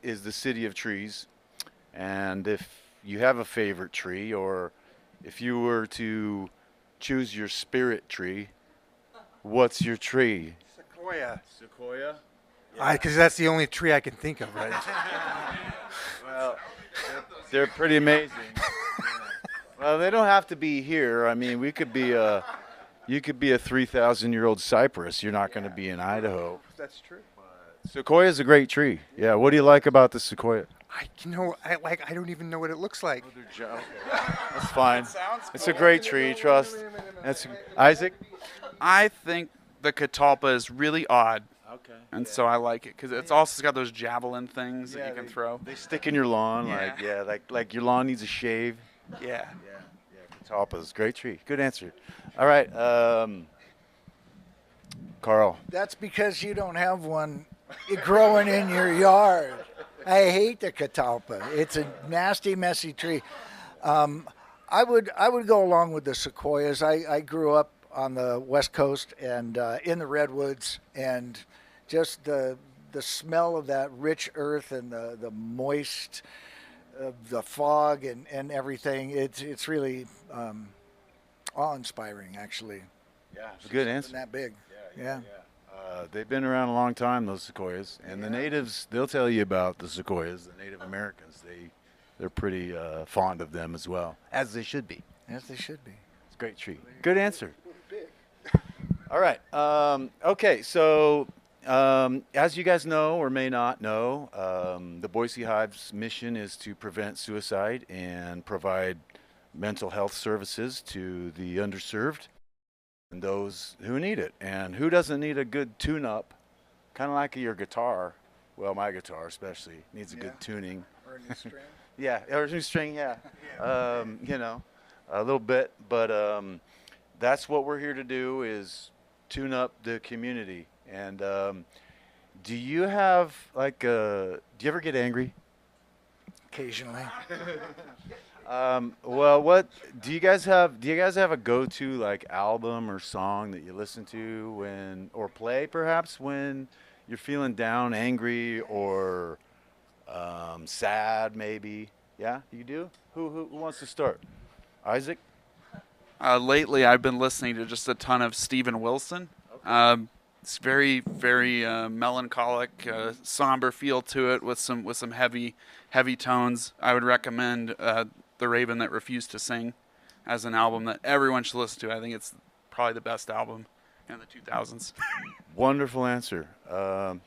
is the city of trees, and if you have a favorite tree, or if you were to choose your spirit tree, what's your tree? Sequoia. Sequoia? Because that's the only tree I can think of, right? Well, they're pretty amazing. Well, they don't have to be here. I mean, you could be a 3,000-year-old cypress. You're not going to be in Idaho. That's true. Sequoia is a great tree. Yeah. What do you like about the sequoia? I don't even know what it looks like. That's fine. It's a great tree. Trust. That's Isaac. I think the catalpa is really odd. Okay. And so I like it because it's also got those javelin things that you can throw. They stick in your lawn, Yeah. like your lawn needs a shave. Yeah. Catalpa's great tree. Good answer. All right, Carl. That's because you don't have one growing in your yard. I hate the catalpa. It's a nasty, messy tree. I would go along with the sequoias. I grew up on the West Coast and in the redwoods, and just the smell of that rich earth and the moist, the fog and everything. It's really awe-inspiring, actually. Yeah, it's a good answer. That big. Yeah. They've been around a long time, those sequoias, and the natives. They'll tell you about the sequoias. The Native Americans, they're pretty fond of them as well, as they should be. As they should be. It's a great tree. Good answer. All right. Okay. So, as you guys know or may not know, the Boise Hive's mission is to prevent suicide and provide mental health services to the underserved and those who need it. And who doesn't need a good tune-up? Kind of like your guitar. Well, my guitar especially needs a good tuning. Or a new string. Yeah, or a new string. Yeah. You know, a little bit, but that's what we're here to do, is tune up the community. And do you have do you ever get angry? Occasionally. Well, what do you guys have? Do you guys have a go-to like album or song that you listen to when, or play perhaps when you're feeling down, angry, or sad maybe? Yeah, you do. Who wants to start? Isaac. Lately, I've been listening to just a ton of Steven Wilson. It's very, very melancholic, somber feel to it with some heavy tones. I would recommend The Raven That Refused to Sing as an album that everyone should listen to. I think it's probably the best album in the 2000s. Wonderful answer.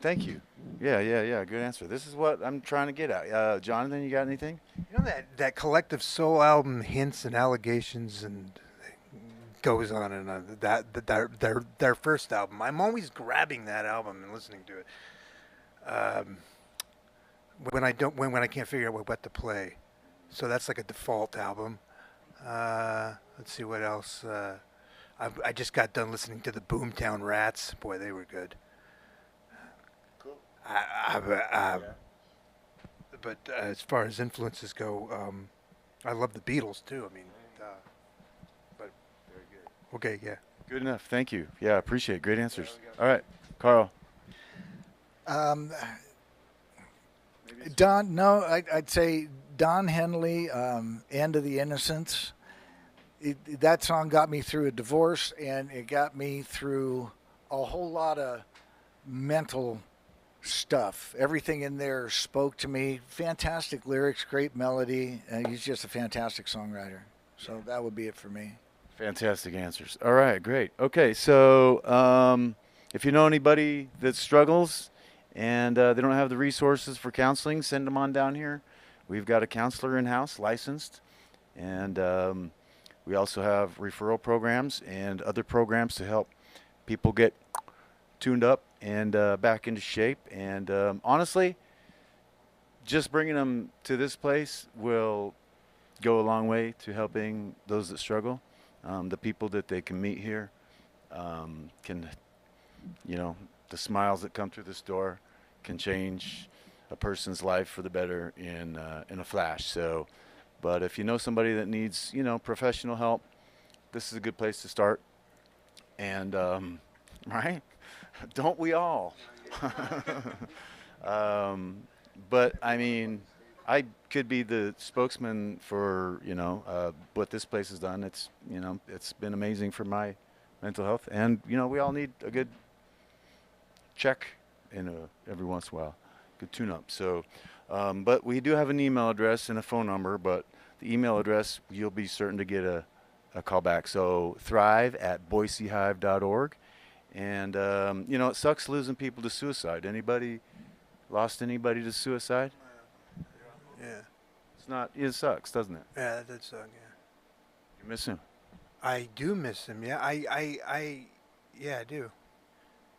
Thank you. Yeah. Good answer. This is what I'm trying to get at. Jonathan, you got anything? You know that collective soul album, Hints and Allegations, and goes on and on. Their first album. I'm always grabbing that album and listening to it. When I can't figure out what to play, so that's like a default album. Let's see what else. I just got done listening to the Boomtown Rats. Boy, they were good. Cool. But as far as influences go, I love the Beatles too. I mean, but very good. Okay, yeah. Good enough. Thank you. Yeah, I appreciate it. Great answers. All right, Carl. Don, no, I'd say Don Henley, "End of the Innocence." That song got me through a divorce, and it got me through a whole lot of mental stuff. Everything in there spoke to me. Fantastic lyrics, great melody. He's just a fantastic songwriter. So that would be it for me. Fantastic answers. All right, great. Okay, so if you know anybody that struggles and they don't have the resources for counseling, send them on down here. We've got a counselor in-house, licensed, and we also have referral programs and other programs to help people get tuned up and back into shape. And honestly, just bringing them to this place will go a long way to helping those that struggle. The people that they can meet here can, the smiles that come through this door can change a person's life for the better in a flash. So, but if you know somebody that needs, professional help, this is a good place to start. And right? Don't we all? But I mean, I could be the spokesman for what this place has done. It's it's been amazing for my mental health, and we all need a good check every once in a while, good tune-up. So, but we do have an email address and a phone number. But the email address, you'll be certain to get a call back. So thrive@boisehive.org. And it sucks losing people to suicide. Anybody lost anybody to suicide? Yeah. It sucks, doesn't it? Yeah, that did suck, yeah. You miss him. I do miss him, yeah. Yeah, I do.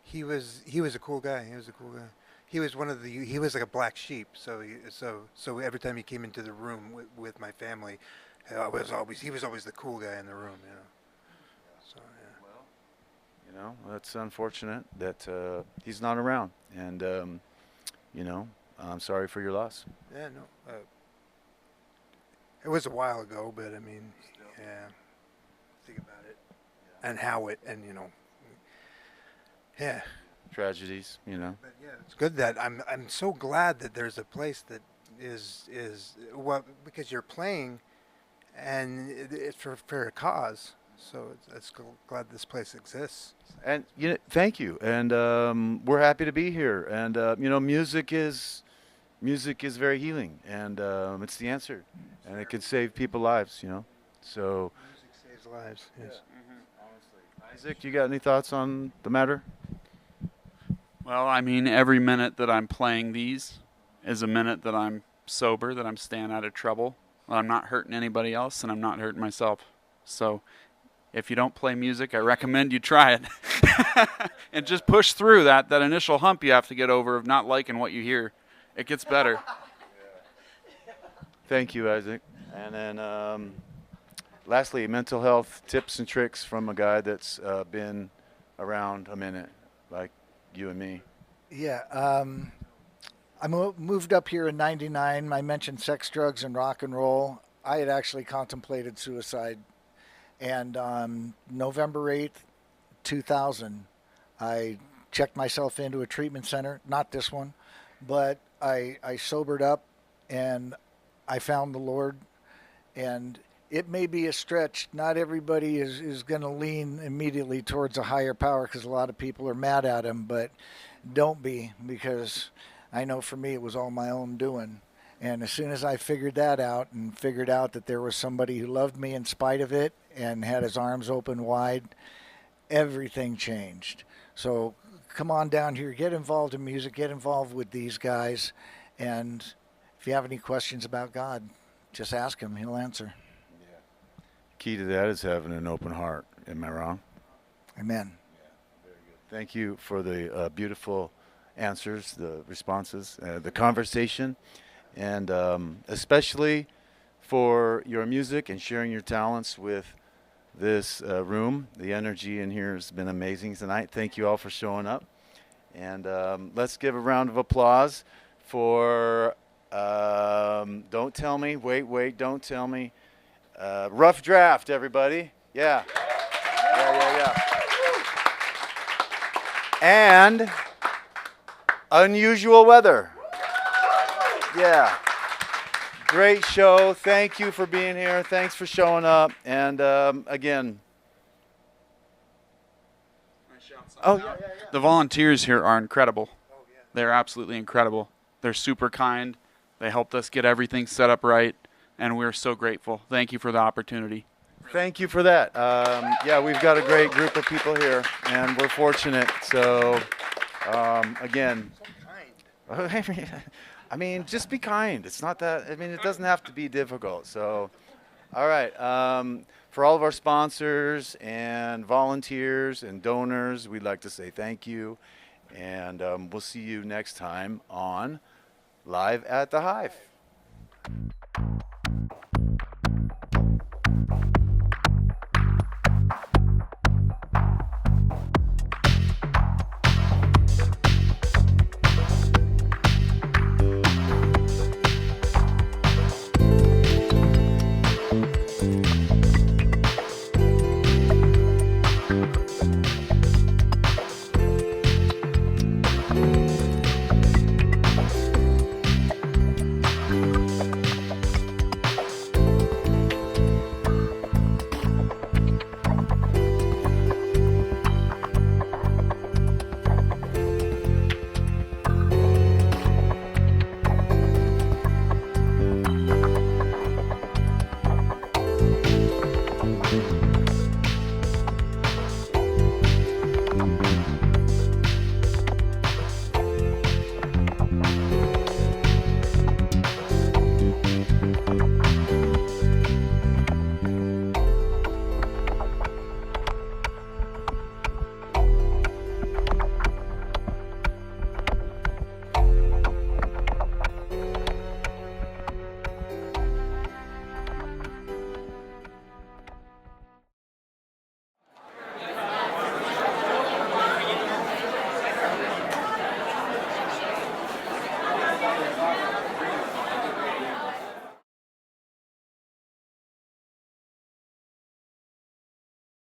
He was a cool guy. He was he was like a black sheep. So every time he came into the room with my family, he was always the cool guy in the room, So yeah. That's unfortunate that he's not around, and I'm sorry for your loss. Yeah, no. It was a while ago, but I mean, yeah. Think about it, and how it, and yeah. Tragedies, But yeah, it's good that I'm so glad that there's a place that is well, because you're playing, and it's for a cause. So it's glad this place exists. And thank you, and we're happy to be here. And music is very healing, and it's the answer, and it can save people's lives. So Music saves lives. Yes. Honestly, Isaac, you got any thoughts on the matter? Well, I mean, every minute that I'm playing these is a minute that I'm sober, that I'm staying out of trouble, that I'm not hurting anybody else, and I'm not hurting myself. So if you don't play music, I recommend you try it. And just push through that initial hump you have to get over of not liking what you hear. It gets better. Thank you, Isaac. And then lastly, mental health tips and tricks from a guy that's been around a minute, like you and me. Yeah. I moved up here in '99. I mentioned sex, drugs, and rock and roll. I had actually contemplated suicide. And on November 8th, 2000, I checked myself into a treatment center. Not this one, but I sobered up and I found the Lord. And it may be a stretch. Not everybody is going to lean immediately towards a higher power because a lot of people are mad at him. But don't be, because I know for me it was all my own doing. And as soon as I figured that out and figured out that there was somebody who loved me in spite of it and had his arms open wide, everything changed. So come on down here, get involved in music, get involved with these guys. And if you have any questions about God, just ask him. He'll answer. Yeah. Key to that is having an open heart. Am I wrong? Amen. Yeah, very good. Thank you for the beautiful answers, the responses, the conversation. And especially for your music and sharing your talents with this room. The energy in here has been amazing tonight. Thank you all for showing up. And let's give a round of applause for Don't Tell Me, Wait, Don't Tell Me. Rough Draft, everybody. Yeah. Yeah. And Unusual Weather. Yeah. Great show. Thank you for being here. Thanks for showing up. And again. Oh, yeah. The volunteers here are incredible. They're absolutely incredible. They're super kind. They helped us get everything set up right, and we're so grateful. Thank you for the opportunity. Thank you for that. Yeah, we've got a great group of people here, and we're fortunate. So, again, I mean, just be kind. It's not that, I mean, it doesn't have to be difficult. So, all right. For all of our sponsors and volunteers and donors, we'd like to say thank you. And we'll see you next time on Live at the Hive.